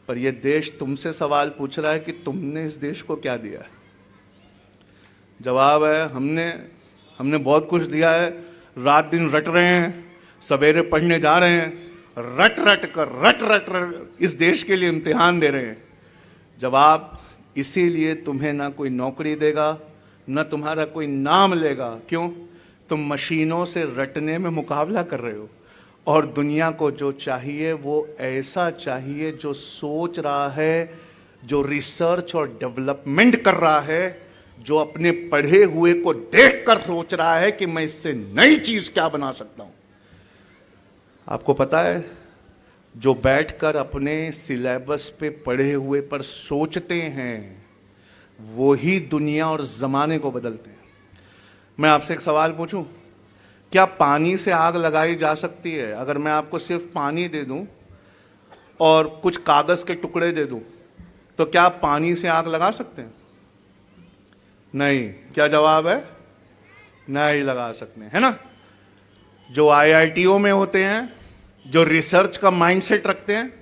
Speaker 1: पर यह देश तुमसे सवाल पूछ रहा है कि तुमने इस देश को क्या दिया? जवाब है हमने बहुत कुछ दिया है। रात दिन रट रहे हैं, सवेरे पढ़ने जा रहे हैं, रट रट इस देश के लिए इम्तिहान दे रहे हैं। जवाब इसीलिए तुम्हें ना कोई नौकरी देगा, न तुम्हारा कोई नाम लेगा। क्यों? तुम मशीनों से रटने में मुकाबला कर रहे हो, और दुनिया को जो चाहिए वो ऐसा चाहिए जो सोच रहा है, जो रिसर्च और डेवलपमेंट कर रहा है, जो अपने पढ़े हुए को देखकर सोच रहा है कि मैं इससे नई चीज क्या बना सकता हूं। आपको पता है, जो बैठकर अपने सिलेबस पे पढ़े हुए पर सोचते हैं वो ही दुनिया और जमाने को बदलते हैं। मैं आपसे एक सवाल पूछूं, क्या पानी से आग लगाई जा सकती है? अगर मैं आपको सिर्फ पानी दे दूं और कुछ कागज के टुकड़े दे दूं, तो क्या आप पानी से आग लगा सकते हैं? नहीं। क्या जवाब है? नहीं लगा सकते, है ना? जो आईआईटीओ में होते हैं, जो रिसर्च का माइंडसेट रखते हैं,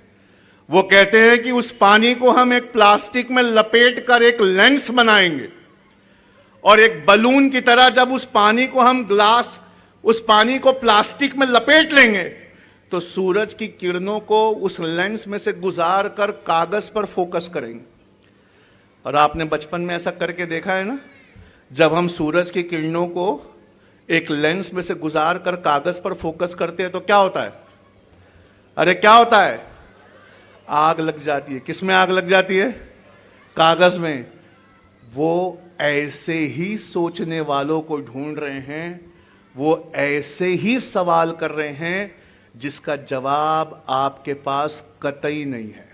Speaker 1: वो कहते हैं कि उस पानी को हम एक प्लास्टिक में लपेट कर एक लेंस बनाएंगे, और एक बलून की तरह जब उस पानी को प्लास्टिक में लपेट लेंगे तो सूरज की किरणों को उस लेंस में से गुजार कर कागज पर फोकस करेंगे। और आपने बचपन में ऐसा करके देखा है ना, जब हम सूरज की किरणों को एक लेंस में से गुजार कर कागज पर फोकस करते हैं तो क्या होता है? अरे क्या होता है? आग लग जाती है। किस में आग लग जाती है? कागज में। वो ऐसे ही सोचने वालों को ढूंढ रहे हैं, वो ऐसे ही सवाल कर रहे हैं जिसका जवाब आपके पास कतई नहीं है।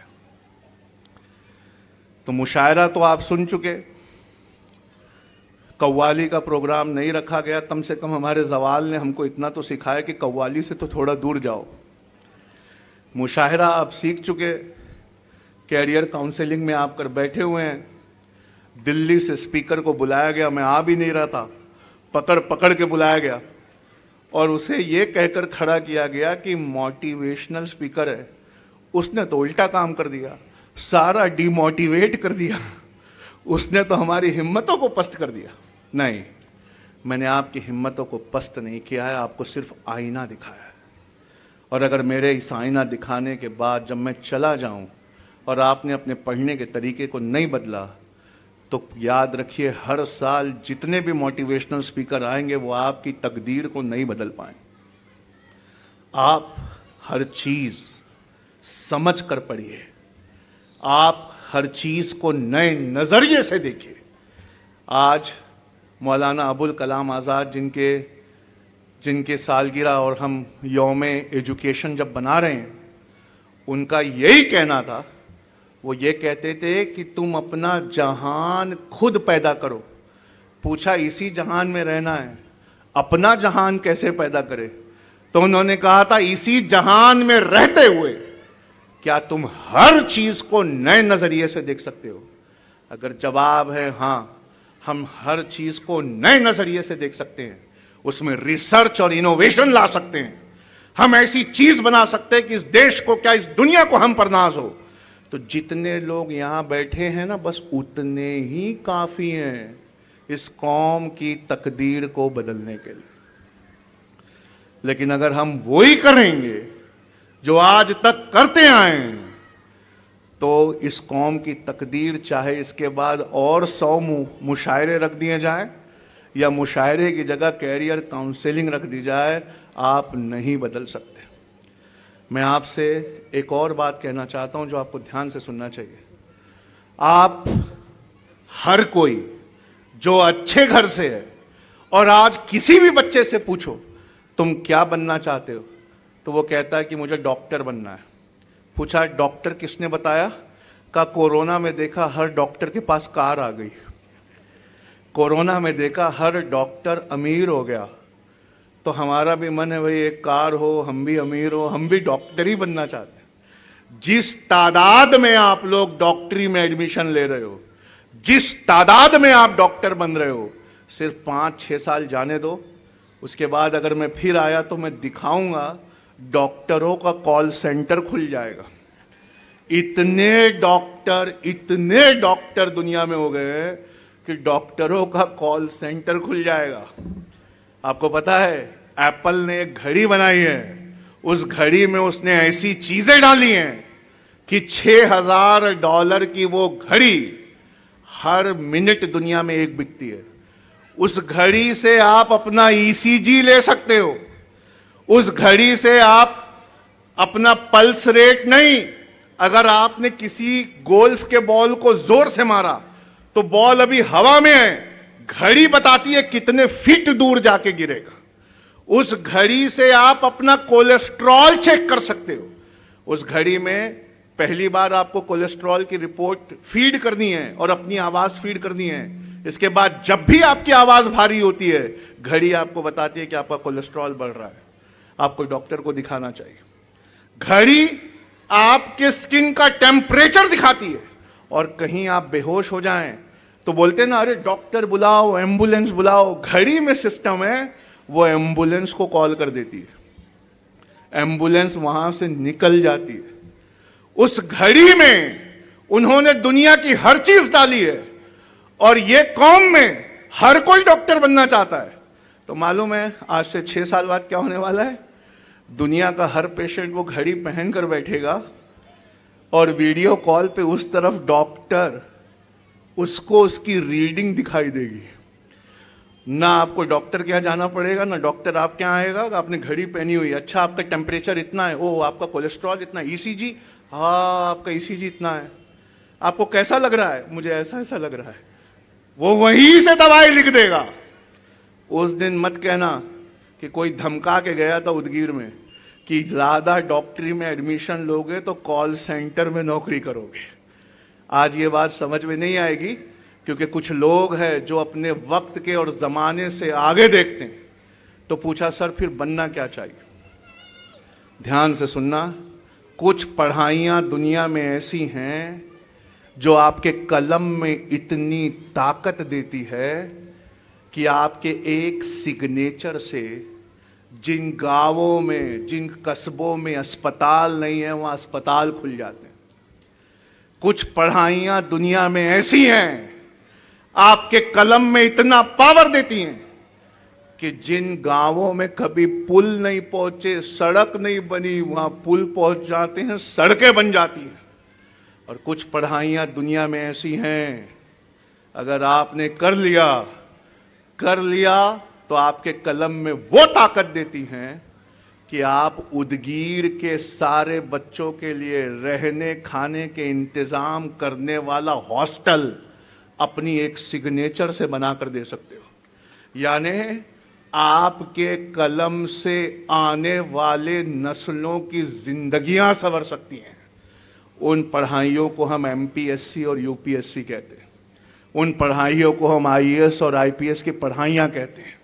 Speaker 1: तो मुशायरा तो आप सुन चुके, कव्वाली का प्रोग्राम नहीं रखा गया। कम से कम हमारे जवाल ने हमको इतना तो सिखाया कि कव्वाली से तो थोड़ा दूर जाओ। मुशायरा आप सीख चुके, कैरियर काउंसलिंग में आप कर बैठे हुए हैं। दिल्ली से स्पीकर को बुलाया गया, मैं आ भी नहीं रहा था, पकड़ पकड़ के बुलाया गया, और उसे ये कहकर खड़ा किया गया कि मोटिवेशनल स्पीकर है। उसने तो उल्टा काम कर दिया, सारा डिमोटिवेट कर दिया। उसने तो हमारी हिम्मतों को पस्त कर दिया। नहीं, मैंने आपकी हिम्मतों को पस्त नहीं किया है, आपको सिर्फ आईना दिखाया है। और अगर मेरे इस आईना दिखाने के बाद जब मैं चला जाऊं और आपने अपने पढ़ने के तरीके को नहीं बदला, तो याद रखिए हर साल जितने भी मोटिवेशनल स्पीकर आएंगे वो आपकी तकदीर को नहीं बदल पाए। आप हर चीज समझ कर पढ़िए, आप हर चीज को नए नजरिए से देखिए। आज मौलाना अबुल कलाम आज़ाद जिनके सालगिरह और हम यौम एजुकेशन जब बना रहे हैं, उनका यही कहना था। वो ये कहते थे कि तुम अपना जहान खुद पैदा करो। पूछा इसी जहान में रहना है, अपना जहान कैसे पैदा करे? तो उन्होंने कहा था इसी जहान में रहते हुए क्या तुम हर चीज को नए नजरिए से देख सकते हो? अगर जवाब है हाँ, हम हर चीज को नए नजरिए से देख सकते हैं, उसमें रिसर्च और इनोवेशन ला सकते हैं, हम ऐसी चीज बना सकते हैं कि इस देश को क्या इस दुनिया को हम पर नाज हो, तो जितने लोग यहां बैठे हैं ना, बस उतने ही काफी हैं इस कौम की तकदीर को बदलने के लिए। लेकिन अगर हम वही करेंगे जो आज तक करते आए हैं, तो इस कौम की तकदीर, चाहे इसके बाद और 100 मुशायरे रख दिए जाएं या मुशायरे की जगह कैरियर काउंसलिंग रख दी जाए, आप नहीं बदल सकते। मैं आपसे एक और बात कहना चाहता हूं जो आपको ध्यान से सुनना चाहिए। आप हर कोई जो अच्छे घर से है, और आज किसी भी बच्चे से पूछो तुम क्या बनना चाहते हो, तो वो कहता है कि मुझे डॉक्टर बनना है। पूछा डॉक्टर किसने बताया? का कोरोना में देखा हर डॉक्टर के पास कार आ गई, कोरोना में देखा हर डॉक्टर अमीर हो गया, तो हमारा भी मन है भाई एक कार हो, हम भी अमीर हो, हम भी डॉक्टर ही बनना चाहते हैं। जिस तादाद में आप लोग डॉक्टरी में एडमिशन ले रहे हो, जिस तादाद में आप डॉक्टर बन रहे हो, सिर्फ 5-6 साल जाने दो, उसके बाद अगर मैं फिर आया तो मैं दिखाऊंगा डॉक्टरों का कॉल सेंटर खुल जाएगा। इतने डॉक्टर दुनिया में हो गए हैं कि डॉक्टरों का कॉल सेंटर खुल जाएगा। आपको पता है एप्पल ने एक घड़ी बनाई है, उस घड़ी में उसने ऐसी चीजें डाली हैं कि $6000 की वो घड़ी हर मिनट दुनिया में एक बिकती है। उस घड़ी से आप अपना ईसीजी ले सकते हो, उस घड़ी से आप अपना पल्स रेट नहीं, अगर आपने किसी गोल्फ के बॉल को जोर से मारा तो बॉल अभी हवा में है, घड़ी बताती है कितने फीट दूर जाके गिरेगा। उस घड़ी से आप अपना कोलेस्ट्रॉल चेक कर सकते हो। उस घड़ी में पहली बार आपको कोलेस्ट्रॉल की रिपोर्ट फीड करनी है और अपनी आवाज फीड करनी है। इसके बाद जब भी आपकी आवाज भारी होती है, घड़ी आपको बताती है कि आपका कोलेस्ट्रॉल बढ़ रहा है, आपको डॉक्टर को दिखाना चाहिए। घड़ी आपके स्किन का टेम्परेचर दिखाती है, और कहीं आप बेहोश हो जाएं तो बोलते हैं ना, अरे डॉक्टर बुलाओ, एम्बुलेंस बुलाओ। घड़ी में सिस्टम है, वो एम्बुलेंस को कॉल कर देती है, एम्बुलेंस वहां से निकल जाती है। उस घड़ी में उन्होंने दुनिया की हर चीज डाली है, और ये कौम में हर कोई डॉक्टर बनना चाहता है। तो मालूम है आज से 6 साल बाद क्या होने वाला है? दुनिया का हर पेशेंट वो घड़ी पहन कर बैठेगा और वीडियो कॉल पे उस तरफ डॉक्टर, उसको उसकी रीडिंग दिखाई देगी। ना आपको डॉक्टर के यहाँ जाना पड़ेगा, ना डॉक्टर आपके यहाँ आएगा। आपने घड़ी पहनी हुई है, अच्छा आपका टेम्परेचर इतना है, ओ आपका कोलेस्ट्रॉल इतना, ईसीजी, हाँ आपका ईसीजी इतना है, आपको कैसा लग रहा है? मुझे ऐसा ऐसा लग रहा है। वो वहीं से दवाई लिख देगा। उस दिन मत कहना कि कोई धमका के गया था उदगीर में कि ज्यादा डॉक्टरी में एडमिशन लोगे तो कॉल सेंटर में नौकरी करोगे। आज ये बात समझ में नहीं आएगी, क्योंकि कुछ लोग हैं जो अपने वक्त के और जमाने से आगे देखते हैं। तो पूछा सर फिर बनना क्या चाहिए? ध्यान से सुनना, कुछ पढ़ाइयाँ दुनिया में ऐसी हैं जो आपके कलम में इतनी ताकत देती है कि आपके एक सिग्नेचर से जिन गांवों में, जिन कस्बों में अस्पताल नहीं है, वहां अस्पताल खुल जाते हैं। कुछ पढ़ाइयां दुनिया में ऐसी हैं, आपके कलम में इतना पावर देती हैं कि जिन गांवों में कभी पुल नहीं पहुंचे, सड़क नहीं बनी, वहां पुल पहुंच जाते हैं, सड़कें बन जाती हैं। और कुछ पढ़ाइयां दुनिया में ऐसी हैं, अगर आपने कर लिया तो आपके कलम में वो ताकत देती हैं कि आप उदगीर के सारे बच्चों के लिए रहने खाने के इंतजाम करने वाला हॉस्टल अपनी एक सिग्नेचर से बनाकर दे सकते हो। यानी आपके कलम से आने वाले नस्लों की जिंदगियां संवर सकती हैं। उन पढ़ाइयों को हम एमपीएससी और यूपीएससी कहते हैं, उन पढ़ाइयों को हम आईएएस और आईपीएस की पढ़ाइयां कहते हैं।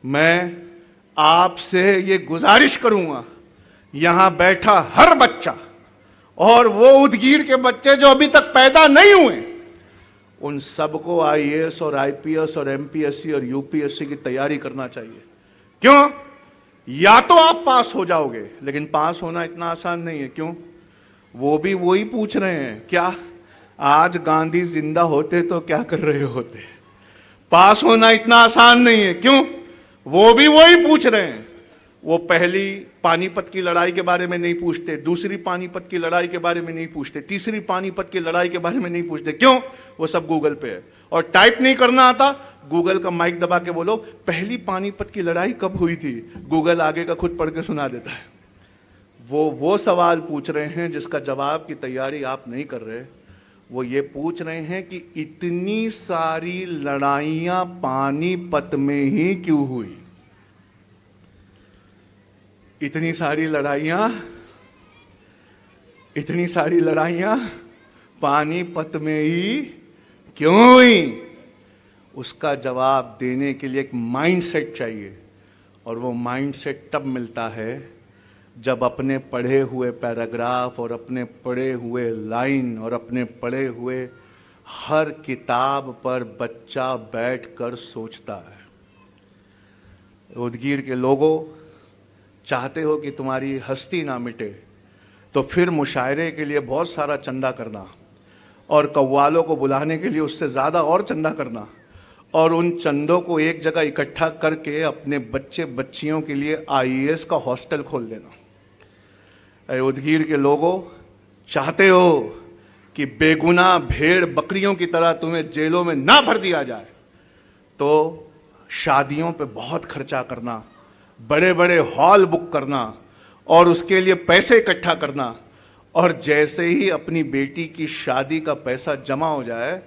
Speaker 1: मैं आपसे ये गुजारिश करूंगा, यहां बैठा हर बच्चा और वो उदगीर के बच्चे जो अभी तक पैदा नहीं हुए, उन सबको आईएएस और आईपीएस और एमपीएससी और यूपीएससी की तैयारी करना चाहिए। क्यों? या तो आप पास हो जाओगे, लेकिन पास होना इतना आसान नहीं है। क्यों? वो भी वही पूछ रहे हैं, क्या आज गांधी जिंदा होते तो क्या कर रहे होते? पास होना इतना आसान नहीं है। क्यों? वो भी वही पूछ रहे हैं। वो पहली पानीपत की लड़ाई के बारे में नहीं पूछते, दूसरी पानीपत की लड़ाई के बारे में नहीं पूछते, तीसरी पानीपत की लड़ाई के बारे में नहीं पूछते। क्यों? वो सब गूगल पे है। और टाइप नहीं करना आता, गूगल का माइक दबा के बोलो पहली पानीपत की लड़ाई कब हुई थी, गूगल आगे का खुद पढ़ के सुना देता है। वो सवाल पूछ रहे हैं जिसका जवाब की तैयारी आप नहीं कर रहे। वो ये पूछ रहे हैं कि इतनी सारी लड़ाइयां पानीपत में ही क्यों हुई? इतनी सारी लड़ाइयां पानीपत में ही क्यों हुई? उसका जवाब देने के लिए एक माइंडसेट चाहिए, और वो माइंडसेट तब मिलता है जब अपने पढ़े हुए पैराग्राफ और अपने पढ़े हुए लाइन और अपने पढ़े हुए हर किताब पर बच्चा बैठकर सोचता है। उदगीर के लोगों, चाहते हो कि तुम्हारी हस्ती ना मिटे तो फिर मुशायरे के लिए बहुत सारा चंदा करना, और कव्वालों को बुलाने के लिए उससे ज़्यादा और चंदा करना, और उन चंदों को एक जगह इकट्ठा करके अपने बच्चे बच्चियों के लिए आईएएस का हॉस्टल खोल देना। उदगीर के लोगों, चाहते हो कि बेगुनाह भेड़ बकरियों की तरह तुम्हें जेलों में ना भर दिया जाए, तो शादियों पे बहुत खर्चा करना, बड़े बड़े हॉल बुक करना और उसके लिए पैसे इकट्ठा करना, और जैसे ही अपनी बेटी की शादी का पैसा जमा हो जाए,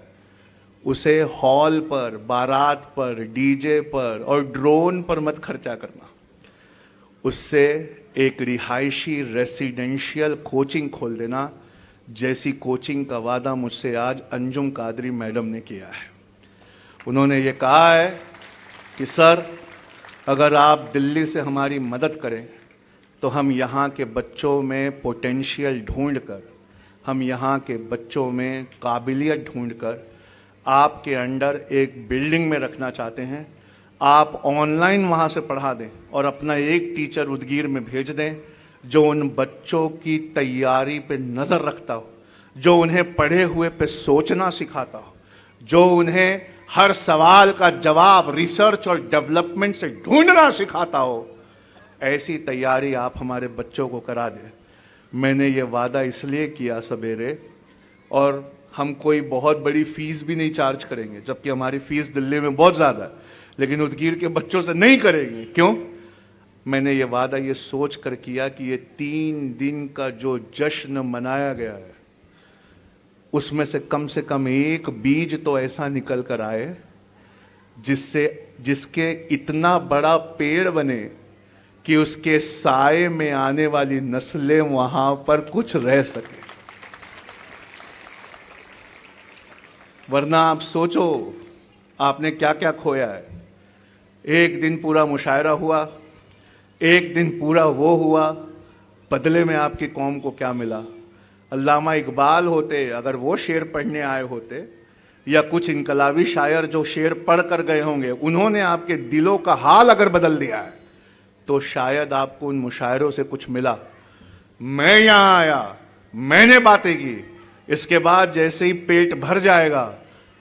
Speaker 1: उसे हॉल पर, बारात पर, डीजे पर और ड्रोन पर मत खर्चा करना। उससे एक रिहायशी रेसिडेंशियल कोचिंग खोल देना, जैसी कोचिंग का वादा मुझसे आज अंजुम कादरी मैडम ने किया है। उन्होंने ये कहा है कि सर, अगर आप दिल्ली से हमारी मदद करें तो हम यहाँ के बच्चों में पोटेंशियल ढूंढकर, हम यहाँ के बच्चों में काबिलियत ढूंढकर आपके अंडर एक बिल्डिंग में रखना चाहते हैं। आप ऑनलाइन वहाँ से पढ़ा दें और अपना एक टीचर उदगीर में भेज दें जो उन बच्चों की तैयारी पे नज़र रखता हो, जो उन्हें पढ़े हुए पे सोचना सिखाता हो, जो उन्हें हर सवाल का जवाब रिसर्च और डेवलपमेंट से ढूंढना सिखाता हो। ऐसी तैयारी आप हमारे बच्चों को करा दें। मैंने ये वादा इसलिए किया सवेरे, और हम कोई बहुत बड़ी फीस भी नहीं चार्ज करेंगे, जबकि हमारी फीस दिल्ली में बहुत ज़्यादा है, लेकिन उदगीर के बच्चों से नहीं करेंगे। क्यों? मैंने ये वादा ये सोच कर किया कि ये 3 दिन का जो जश्न मनाया गया है, उसमें से कम एक बीज तो ऐसा निकल कर आए जिसके इतना बड़ा पेड़ बने कि उसके साए में आने वाली नस्लें वहां पर कुछ रह सके। वरना आप सोचो आपने क्या क्या खोया है। एक दिन पूरा मुशायरा हुआ, एक दिन पूरा वो हुआ, बदले में आपकी कौम को क्या मिला? अल्लामा इकबाल होते, अगर वो शेर पढ़ने आए होते, या कुछ इनकलाबी शायर जो शेर पढ़ कर गए होंगे, उन्होंने आपके दिलों का हाल अगर बदल दिया है, तो शायद आपको उन मुशायरों से कुछ मिला। मैं यहां आया, मैंने बातें की, इसके बाद जैसे ही पेट भर जाएगा,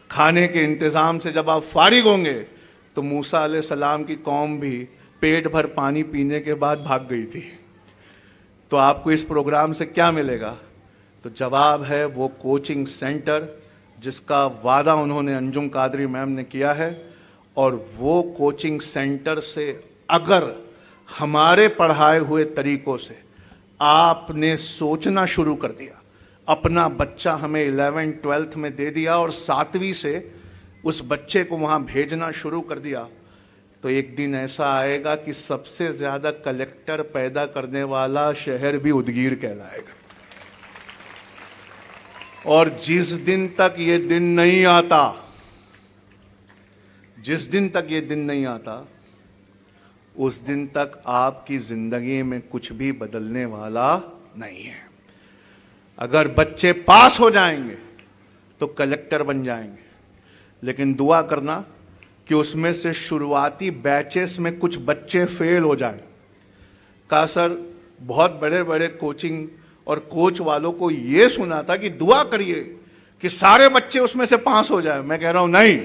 Speaker 1: खाने के इंतजाम से जब आप फारिग होंगे, तो मूसा अलैहिस्सलाम की कौम भी पेट भर पानी पीने के बाद भाग गई थी। तो आपको इस प्रोग्राम से क्या मिलेगा? तो जवाब है वो कोचिंग सेंटर जिसका वादा उन्होंने अंजुम कादरी मैम ने किया है। और वो कोचिंग सेंटर से अगर हमारे पढ़ाए हुए तरीकों से आपने सोचना शुरू कर दिया, अपना बच्चा हमें 11th-12th में दे दिया और 7वीं से उस बच्चे को वहाँ भेजना शुरू कर दिया, तो एक दिन ऐसा आएगा कि सबसे ज़्यादा कलेक्टर पैदा करने वाला शहर भी उदगीर कहलाएगा। और जिस दिन तक ये दिन नहीं आता, जिस दिन तक ये दिन नहीं आता, उस दिन तक आपकी जिंदगी में कुछ भी बदलने वाला नहीं है। अगर बच्चे पास हो जाएंगे तो कलेक्टर बन जाएंगे, लेकिन दुआ करना कि उसमें से शुरुआती बैचेस में कुछ बच्चे फेल हो जाएं। का सर बहुत बड़े बड़े कोचिंग और कोच वालों को ये सुना था कि दुआ करिए कि सारे बच्चे उसमें से पास हो जाए। मैं कह रहा हूं नहीं,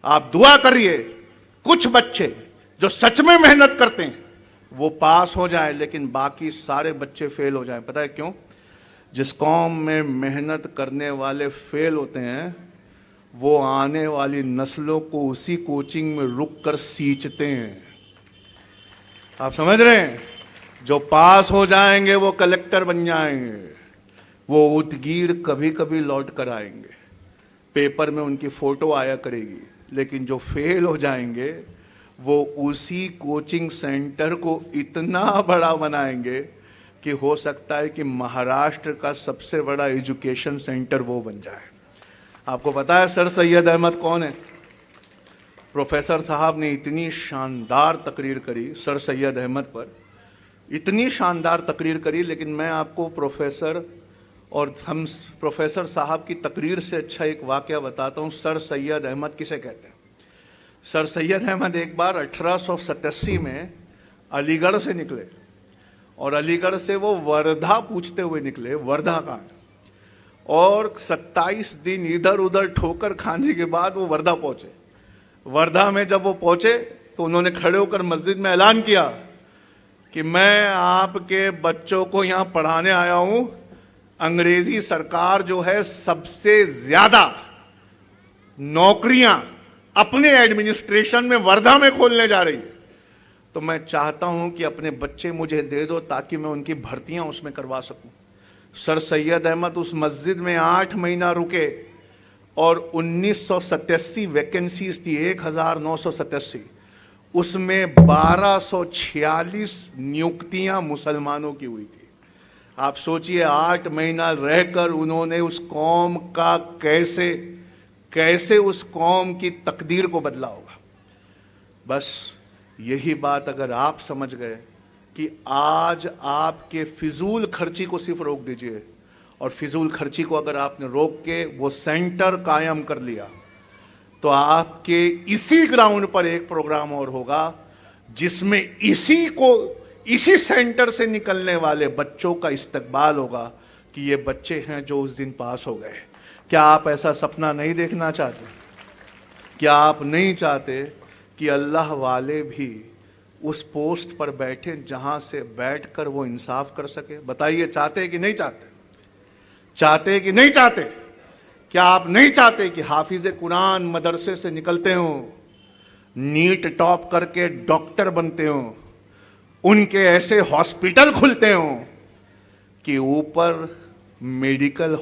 Speaker 1: आप दुआ करिए कुछ बच्चे जो सच में मेहनत करते हैं वो पास हो जाए, लेकिन बाकी सारे बच्चे फेल हो जाएं। पता है क्यों? जिस कौम में मेहनत करने वाले फेल होते हैं, वो आने वाली नस्लों को उसी कोचिंग में रुक कर सींचते हैं। आप समझ रहे हैं? जो पास हो जाएंगे वो कलेक्टर बन जाएंगे, वो उदगीर कभी कभी लौट कर आएंगे, पेपर में उनकी फोटो आया करेगी। लेकिन जो फेल हो जाएंगे वो उसी कोचिंग सेंटर को इतना बड़ा बनाएंगे कि हो सकता है कि महाराष्ट्र का सबसे बड़ा एजुकेशन सेंटर वो बन जाए। आपको पता है सर सैयद अहमद कौन है? प्रोफेसर साहब ने इतनी शानदार तकरीर करी सर सैयद अहमद पर, इतनी शानदार तकरीर करी, लेकिन मैं आपको प्रोफेसर साहब की तकरीर से अच्छा एक वाकया बताता हूँ। सर सैयद अहमद किसे कहते हैं? सर सैयद अहमद एक बार 1887 में अलीगढ़ से निकले और अलीगढ़ से वो वर्धा पूछते हुए निकले, वर्धा कांड, और 27 दिन इधर उधर ठोकर खाने के बाद वो वर्धा पहुंचे। वर्धा में जब वो पहुंचे तो उन्होंने खड़े होकर मस्जिद में ऐलान किया कि मैं आपके बच्चों को यहाँ पढ़ाने आया हूँ। अंग्रेजी सरकार जो है सबसे ज्यादा नौकरियां अपने एडमिनिस्ट्रेशन में वर्धा में खोलने जा रही है, तो मैं चाहता हूं कि अपने बच्चे मुझे दे दो ताकि मैं उनकी भर्तियां उसमें करवा सकूं। सर सैयद अहमद उस मस्जिद में 8 महीना रुके और 1987 वैकेंसीज थी, 1987, उसमें 1246 नियुक्तियां मुसलमानों की हुई थी। आप सोचिए 8 महीना रहकर उन्होंने उस कौम का कैसे उस कौम की तकदीर को बदला होगा। बस यही बात अगर आप समझ गए कि आज आपके फिजूल खर्ची को सिर्फ रोक दीजिए, और फिजूल खर्ची को अगर आपने रोक के वो सेंटर कायम कर लिया, तो आपके इसी ग्राउंड पर एक प्रोग्राम और होगा जिसमें इसी सेंटर से निकलने वाले बच्चों का इस्तकबाल होगा कि ये बच्चे हैं जो उस दिन पास हो गए। क्या आप ऐसा सपना नहीं देखना चाहते? क्या आप नहीं चाहते कि अल्लाह वाले भी उस पोस्ट पर बैठे जहां से बैठकर वो इंसाफ कर सके? बताइए, चाहते कि नहीं चाहते? चाहते कि नहीं चाहते? क्या आप नहीं चाहते कि हाफिज कुरान मदरसे से निकलते हो, नीट टॉप करके डॉक्टर बनते हो, उनके ऐसे हॉस्पिटल खुलते हो कि ऊपर मेडिकल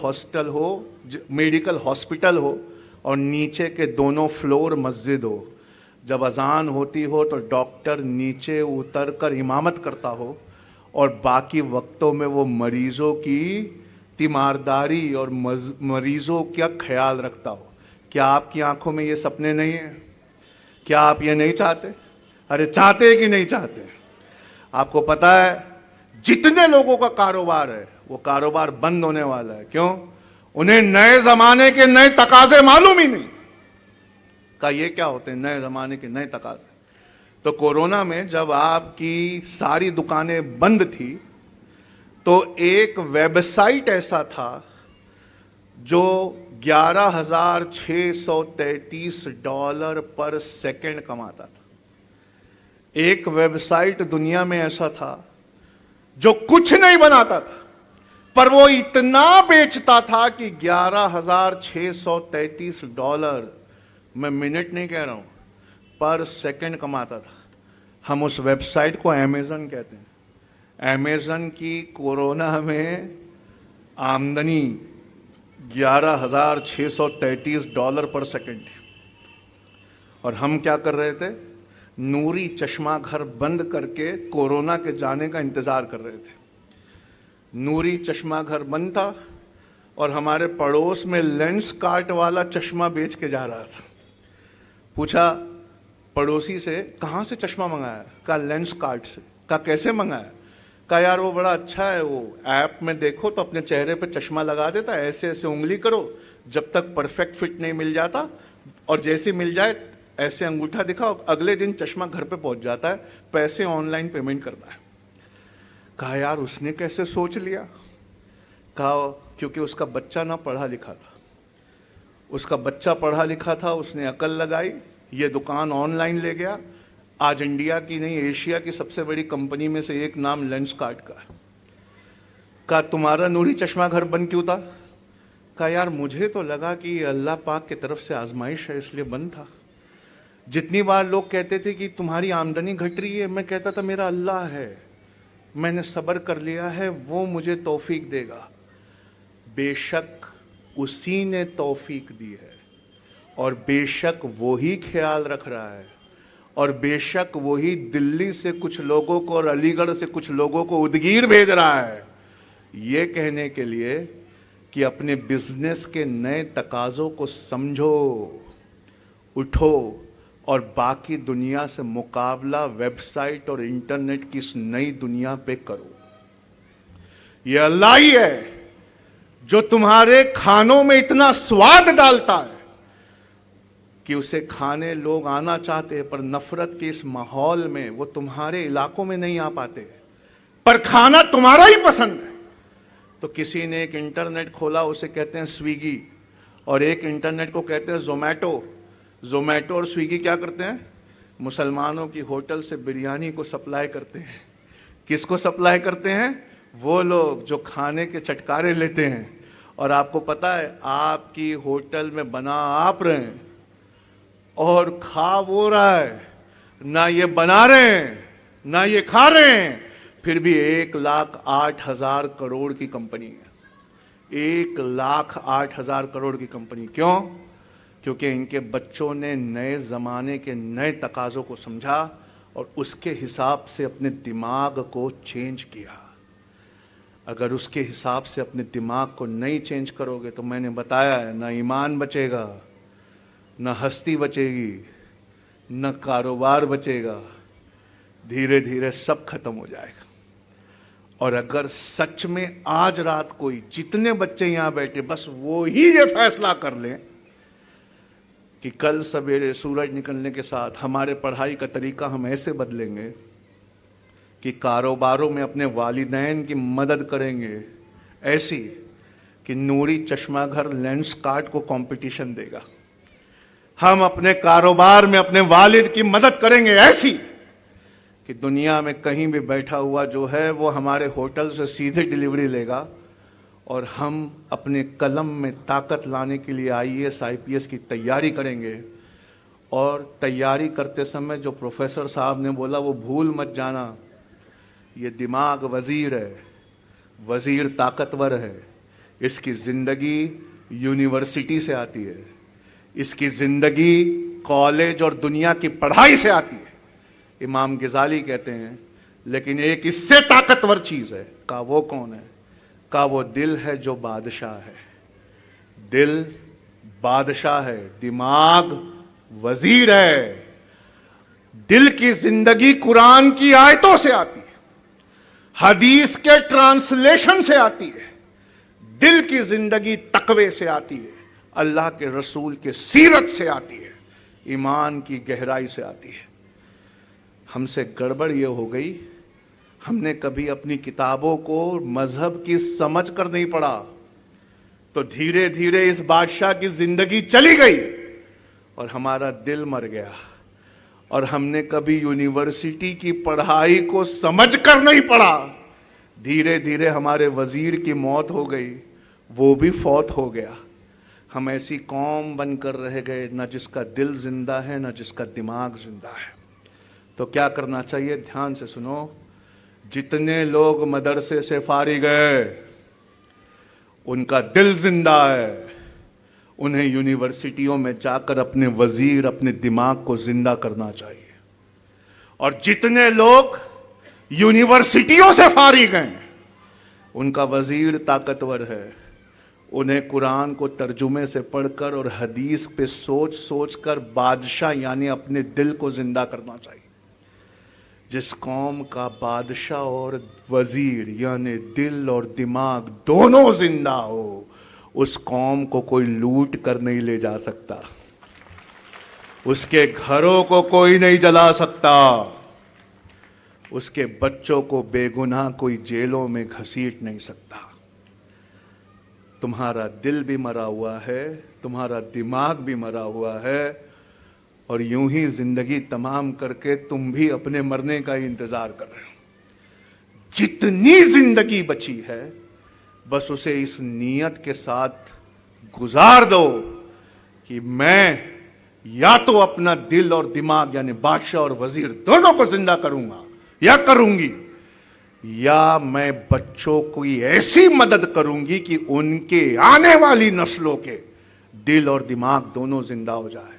Speaker 1: हॉस्पिटल हो और नीचे के दोनों फ्लोर मस्जिद हो। जब अजान होती हो तो डॉक्टर नीचे उतरकर इमामत करता हो और बाकी वक्तों में वो मरीजों की तीमारदारी और मरीजों का ख्याल रखता हो। क्या आपकी आंखों में ये सपने नहीं हैं? क्या आप ये नहीं चाहते? अरे चाहते कि नहीं चाहते? आपको पता है जितने लोगों का कारोबार है वो कारोबार बंद होने वाला है। क्यों? उन्हें नए जमाने के नए तकाजे मालूम ही नहीं। का ये क्या होते हैं नए जमाने के नए तकाजे? तो कोरोना में जब आपकी सारी दुकानें बंद थी तो एक वेबसाइट ऐसा था जो $11,633 पर सेकंड कमाता था। एक वेबसाइट दुनिया में ऐसा था जो कुछ नहीं बनाता था, पर वो इतना बेचता था कि $11,633, मैं मिनट नहीं कह रहा हूं, पर सेकंड कमाता था। हम उस वेबसाइट को अमेज़न कहते हैं। अमेज़न की कोरोना में आमदनी $11,633 पर सेकंड। और हम क्या कर रहे थे? नूरी चश्मा घर बंद करके कोरोना के जाने का इंतजार कर रहे थे। नूरी चश्मा घर बंद था और हमारे पड़ोस में लेंस कार्ट वाला चश्मा बेच के जा रहा था। पूछा पड़ोसी से, कहाँ से चश्मा मंगाया? कहा लेंस कार्ट से। कहा कैसे मंगाया? कहा यार वो बड़ा अच्छा है, वो ऐप में देखो तो अपने चेहरे पे चश्मा लगा देता है, ऐसे ऐसे उंगली करो, जब तक परफेक्ट फिट नहीं मिल जाता, और जैसे मिल जाए ऐसे अंगूठा दिखाओ, अगले दिन चश्मा घर पे पहुंच जाता है, पैसे ऑनलाइन पेमेंट करना है। कहा यार उसने कैसे सोच लिया? कहा क्योंकि उसका बच्चा ना पढ़ा लिखा था। उसका बच्चा पढ़ा लिखा था, उसने अकल लगाई, ये दुकान ऑनलाइन ले गया। आज इंडिया की नहीं, एशिया की सबसे बड़ी कंपनी में से एक नाम लेंस कार्ट का है। कहा तुम्हारा नूरी चश्मा घर बंद क्यों था? कहा यार मुझे तो लगा कि अल्लाह पाक की तरफ से आजमाइश है, इसलिए बंद था। जितनी बार लोग कहते थे कि तुम्हारी आमदनी घट रही है, मैं कहता था मेरा अल्लाह है, मैंने सब्र कर लिया है, वो मुझे तौफीक देगा। बेशक उसी ने तौफीक दी है, और बेशक वो ही ख्याल रख रहा है, और बेशक वही दिल्ली से कुछ लोगों को और अलीगढ़ से कुछ लोगों को उदगीर भेज रहा है, ये कहने के लिए कि अपने बिजनेस के नए तकाज़ों को समझो, उठो और बाकी दुनिया से मुकाबला वेबसाइट और इंटरनेट की इस नई दुनिया पे करो। ये अल्लाह ही है जो तुम्हारे खानों में इतना स्वाद डालता है कि उसे खाने लोग आना चाहते हैं, पर नफरत के इस माहौल में वो तुम्हारे इलाकों में नहीं आ पाते, पर खाना तुम्हारा ही पसंद है। तो किसी ने एक इंटरनेट खोला, उसे कहते हैं स्विगी, और एक इंटरनेट को कहते हैं जोमेटो। जोमेटो और स्विगी क्या करते हैं? मुसलमानों की होटल से बिरयानी को सप्लाई करते हैं। किसको सप्लाई करते हैं? वो लोग जो खाने के चटकारे लेते हैं। और आपको पता है, आपकी होटल में बना आप रहे हैं और खा वो रहा है, ना ये बना रहे हैं ना ये खा रहे हैं, फिर भी 1,08,000 करोड़ की कंपनी है। 1,08,000 करोड़ की कंपनी। क्यों? क्योंकि इनके बच्चों ने नए ज़माने के नए तकाज़ों को समझा और उसके हिसाब से अपने दिमाग को चेंज किया। अगर उसके हिसाब से अपने दिमाग को नहीं चेंज करोगे तो मैंने बताया है, ना ईमान बचेगा, न हस्ती बचेगी, न कारोबार बचेगा, धीरे धीरे सब खत्म हो जाएगा। और अगर सच में आज रात कोई, जितने बच्चे यहां बैठे, बस वो ही ये फैसला कर लें कि कल सवेरे सूरज निकलने के साथ हमारे पढ़ाई का तरीका हम ऐसे बदलेंगे कि कारोबारों में अपने वालिदैन की मदद करेंगे, ऐसी कि नूरी चश्मा घर लेंस कार्ट को कंपटीशन देगा। हम अपने कारोबार में अपने वालिद की मदद करेंगे, ऐसी कि दुनिया में कहीं भी बैठा हुआ जो है वो हमारे होटल से सीधे डिलीवरी लेगा, और हम अपने कलम में ताकत लाने के लिए IAS IPS की तैयारी करेंगे। और तैयारी करते समय जो प्रोफेसर साहब ने बोला वो भूल मत जाना, ये दिमाग वज़ीर है, वज़ीर ताकतवर है, इसकी ज़िंदगी यूनिवर्सिटी से आती है, इसकी ज़िंदगी कॉलेज और दुनिया की पढ़ाई से आती है। इमाम ग़ज़ाली कहते हैं, लेकिन एक इससे ताकतवर चीज़ है। का वो कौन है? का वो दिल है जो बादशाह है। दिल बादशाह है, दिमाग वज़ीर है। दिल की ज़िंदगी कुरान की आयतों से आती है, हदीस के ट्रांसलेशन से आती है। दिल की ज़िंदगी तकवे से आती है, अल्लाह के रसूल के सीरत से आती है, ईमान की गहराई से आती है। हमसे गड़बड़ ये हो गई, हमने कभी अपनी किताबों को मजहब की समझ कर नहीं पढ़ा, तो धीरे धीरे इस बादशाह की जिंदगी चली गई और हमारा दिल मर गया। और हमने कभी यूनिवर्सिटी की पढ़ाई को समझ कर नहीं पढ़ा, धीरे धीरे हमारे वजीर की मौत हो गई, वो भी फौत हो गया। हम ऐसी कौम बनकर रह गए, न जिसका दिल जिंदा है न जिसका दिमाग जिंदा है। तो क्या करना चाहिए, ध्यान से सुनो। जितने लोग मदरसे से फारिग गए उनका दिल जिंदा है, उन्हें यूनिवर्सिटियों में जाकर अपने वजीर, अपने दिमाग को जिंदा करना चाहिए। और जितने लोग यूनिवर्सिटियों से फारिग हैं उनका वजीर ताकतवर है, उन्हें कुरान को तर्जुमे से पढ़कर और हदीस पे सोच सोच कर बादशाह यानी अपने दिल को जिंदा करना चाहिए। जिस कौम का बादशाह और वजीर यानी दिल और दिमाग दोनों जिंदा हो, उस कौम को कोई लूट कर नहीं ले जा सकता, उसके घरों को कोई नहीं जला सकता, उसके बच्चों को बेगुनाह कोई जेलों में घसीट नहीं सकता। तुम्हारा दिल भी मरा हुआ है, तुम्हारा दिमाग भी मरा हुआ है, और यूं ही जिंदगी तमाम करके तुम भी अपने मरने का ही इंतजार कर रहे हो। जितनी जिंदगी बची है बस उसे इस नीयत के साथ गुजार दो कि मैं या तो अपना दिल और दिमाग यानी बादशाह और वजीर दोनों को जिंदा करूंगा या करूंगी, या मैं बच्चों की ऐसी मदद करूंगी कि उनके आने वाली नस्लों के दिल और दिमाग दोनों जिंदा हो जाए।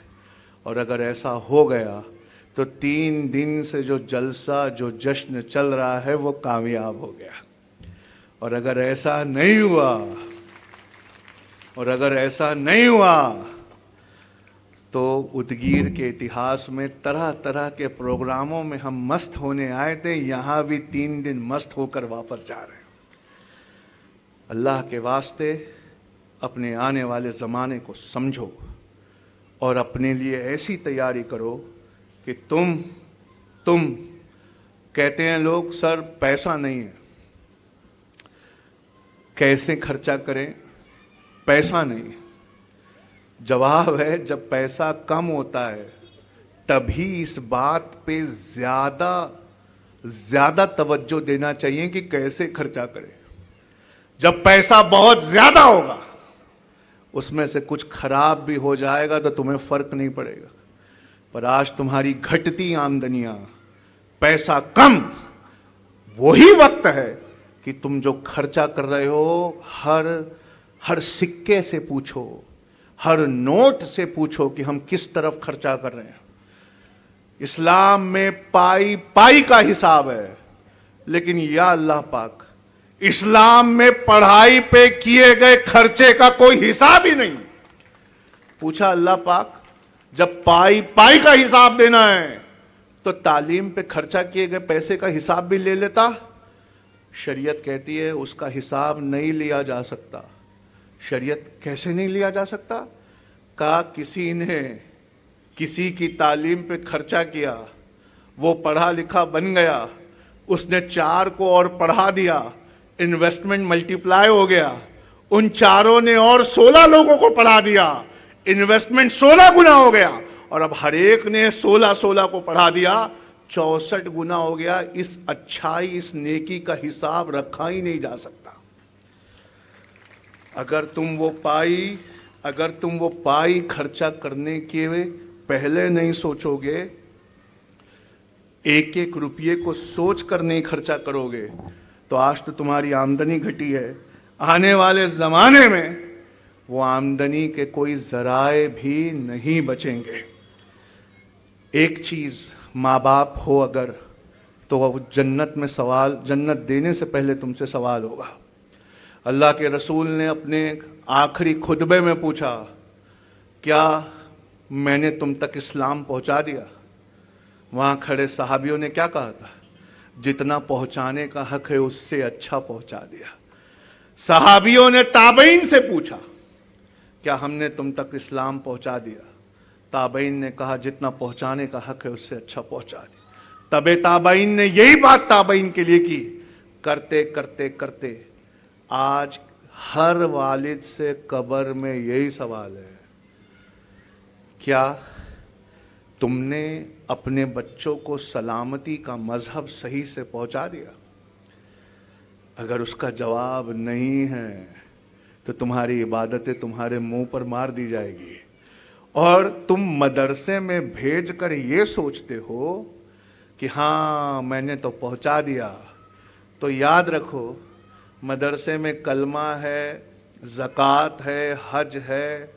Speaker 1: और अगर ऐसा हो गया तो 3 दिन से जो जलसा, जो जश्न चल रहा है वो कामयाब हो गया। और अगर ऐसा नहीं हुआ तो उदगीर के इतिहास में तरह तरह के प्रोग्रामों में हम मस्त होने आए थे, यहां भी 3 दिन मस्त होकर वापस जा रहे हैं। अल्लाह के वास्ते अपने आने वाले ज़माने को समझो और अपने लिए ऐसी तैयारी करो कि तुम कहते हैं लोग सर पैसा नहीं है, कैसे खर्चा करें, पैसा नहीं। जवाब है जब पैसा कम होता है तभी इस बात पे ज्यादा तवज्जो देना चाहिए कि कैसे खर्चा करें। जब पैसा बहुत ज्यादा होगा उसमें से कुछ खराब भी हो जाएगा तो तुम्हें फर्क नहीं पड़ेगा। पर आज तुम्हारी घटती आमदनियां, पैसा कम, वही वक्त है कि तुम जो खर्चा कर रहे हो हर सिक्के से पूछो, हर नोट से पूछो कि हम किस तरफ खर्चा कर रहे हैं। इस्लाम में पाई पाई का हिसाब है, लेकिन या अल्लाह पाक, इस्लाम में पढ़ाई पे किए गए खर्चे का कोई हिसाब ही नहीं। पूछा अल्लाह पाक, जब पाई पाई का हिसाब देना है तो तालीम पे खर्चा किए गए पैसे का हिसाब भी ले लेता। शरीयत कहती है उसका हिसाब नहीं लिया जा सकता। शरीयत कैसे नहीं लिया जा सकता? कहा किसी ने किसी की तालीम पे खर्चा किया, वो पढ़ा लिखा बन गया, उसने 4 को और पढ़ा दिया, इन्वेस्टमेंट मल्टीप्लाई हो गया, उन 4 ने और 16 लोगों को पढ़ा दिया, इन्वेस्टमेंट 16 गुना हो गया, और अब हर एक ने 16 को पढ़ा दिया, 64 गुना हो गया। इस अच्छाई, इस नेकी का हिसाब रखा ही नहीं जा सकता। अगर तुम वो पाई खर्चा करने के पहले नहीं सोचोगे, एक एक रुपये को सोच कर नहीं खर्चा करोगे, तो आज तो तुम्हारी आमदनी घटी है, आने वाले ज़माने में वो आमदनी के कोई ज़राए भी नहीं बचेंगे। एक चीज़, माँ बाप हो अगर, तो वो जन्नत देने से पहले तुमसे सवाल होगा। अल्लाह के रसूल ने अपने आखिरी खुतबे में पूछा, क्या मैंने तुम तक इस्लाम पहुंचा दिया? वहाँ खड़े सहाबियों ने क्या कहा था? जितना पहुंचाने का हक है उससे अच्छा पहुंचा दिया। सहाबियों ने ताबईन से पूछा, क्या हमने तुम तक इस्लाम पहुंचा दिया? ताबईन ने कहा जितना पहुंचाने का हक है उससे अच्छा पहुंचा दिया। तबे ताबाइन ने यही बात ताबाइन के लिए की। करते करते करते आज हर वालिद से कब्र में यही सवाल है, क्या तुमने अपने बच्चों को सलामती का मजहब सही से पहुंचा दिया? अगर उसका जवाब नहीं है तो तुम्हारी इबादतें तुम्हारे मुंह पर मार दी जाएगी। और तुम मदरसे में भेज कर ये सोचते हो कि हाँ मैंने तो पहुंचा दिया, तो याद रखो मदरसे में कलमा है, ज़कात है, हज है,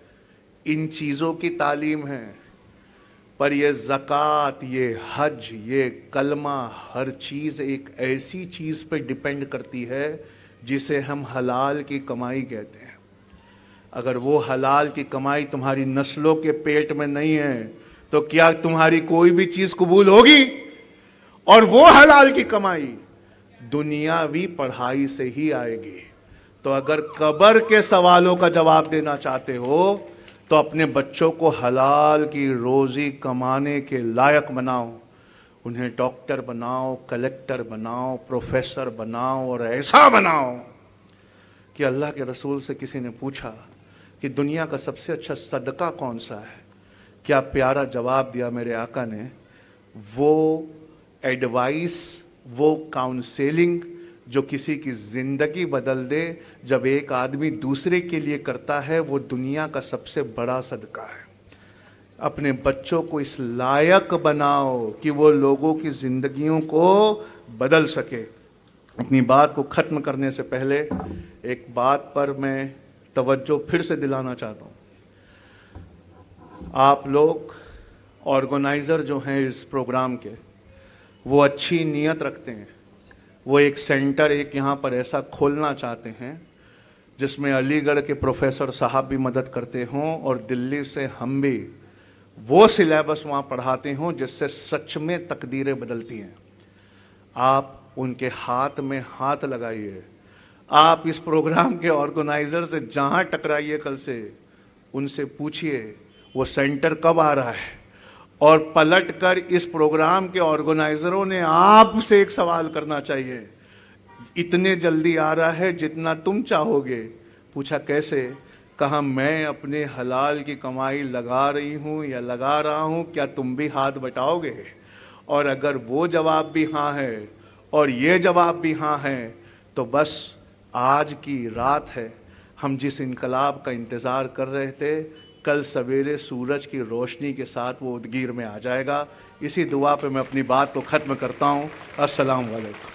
Speaker 1: इन चीज़ों की तालीम है, पर ये ज़कात, ये हज, ये कलमा, हर चीज़ एक ऐसी चीज़ पे डिपेंड करती है जिसे हम हलाल की कमाई कहते हैं। अगर वो हलाल की कमाई तुम्हारी नस्लों के पेट में नहीं है तो क्या तुम्हारी कोई भी चीज़ कबूल होगी? और वो हलाल की कमाई दुनियावी पढ़ाई से ही आएगी। तो अगर कब्र के सवालों का जवाब देना चाहते हो तो अपने बच्चों को हलाल की रोजी कमाने के लायक बनाओ, उन्हें डॉक्टर बनाओ, कलेक्टर बनाओ, प्रोफेसर बनाओ और ऐसा बनाओ कि अल्लाह के रसूल से किसी ने पूछा कि दुनिया का सबसे अच्छा सदका कौन सा है? क्या प्यारा जवाब दिया मेरे आका ने, वो एडवाइस, वो काउंसलिंग जो किसी की ज़िंदगी बदल दे, जब एक आदमी दूसरे के लिए करता है, वो दुनिया का सबसे बड़ा सदका है। अपने बच्चों को इस लायक बनाओ कि वो लोगों की ज़िंदगियों को बदल सके। अपनी बात को ख़त्म करने से पहले एक बात पर मैं तवज्जो फिर से दिलाना चाहता हूँ। आप लोग ऑर्गेनाइज़र जो हैं इस प्रोग्राम के, वो अच्छी नीयत रखते हैं। वो एक सेंटर एक यहाँ पर ऐसा खोलना चाहते हैं जिसमें अलीगढ़ के प्रोफेसर साहब भी मदद करते हों और दिल्ली से हम भी वो सिलेबस वहाँ पढ़ाते हों जिससे सच में तकदीरें बदलती हैं। आप उनके हाथ में हाथ लगाइए। आप इस प्रोग्राम के ऑर्गेनाइज़र से जहाँ टकराइए कल से, उनसे पूछिए वो सेंटर कब आ रहा है, और पलटकर इस प्रोग्राम के ऑर्गेनाइज़रों ने आपसे एक सवाल करना चाहिए, इतने जल्दी आ रहा है जितना तुम चाहोगे। पूछा कैसे? कहा मैं अपने हलाल की कमाई लगा रही हूँ या लगा रहा हूँ, क्या तुम भी हाथ बटाओगे? और अगर वो जवाब भी हाँ है और ये जवाब भी हाँ है तो बस आज की रात है। हम जिस इनकलाब का इंतज़ार कर रहे थे, कल सवेरे सूरज की रोशनी के साथ वो उदगीर में आ जाएगा। इसी दुआ पे मैं अपनी बात को ख़त्म करता हूँ। अस्सलाम वालेकुम।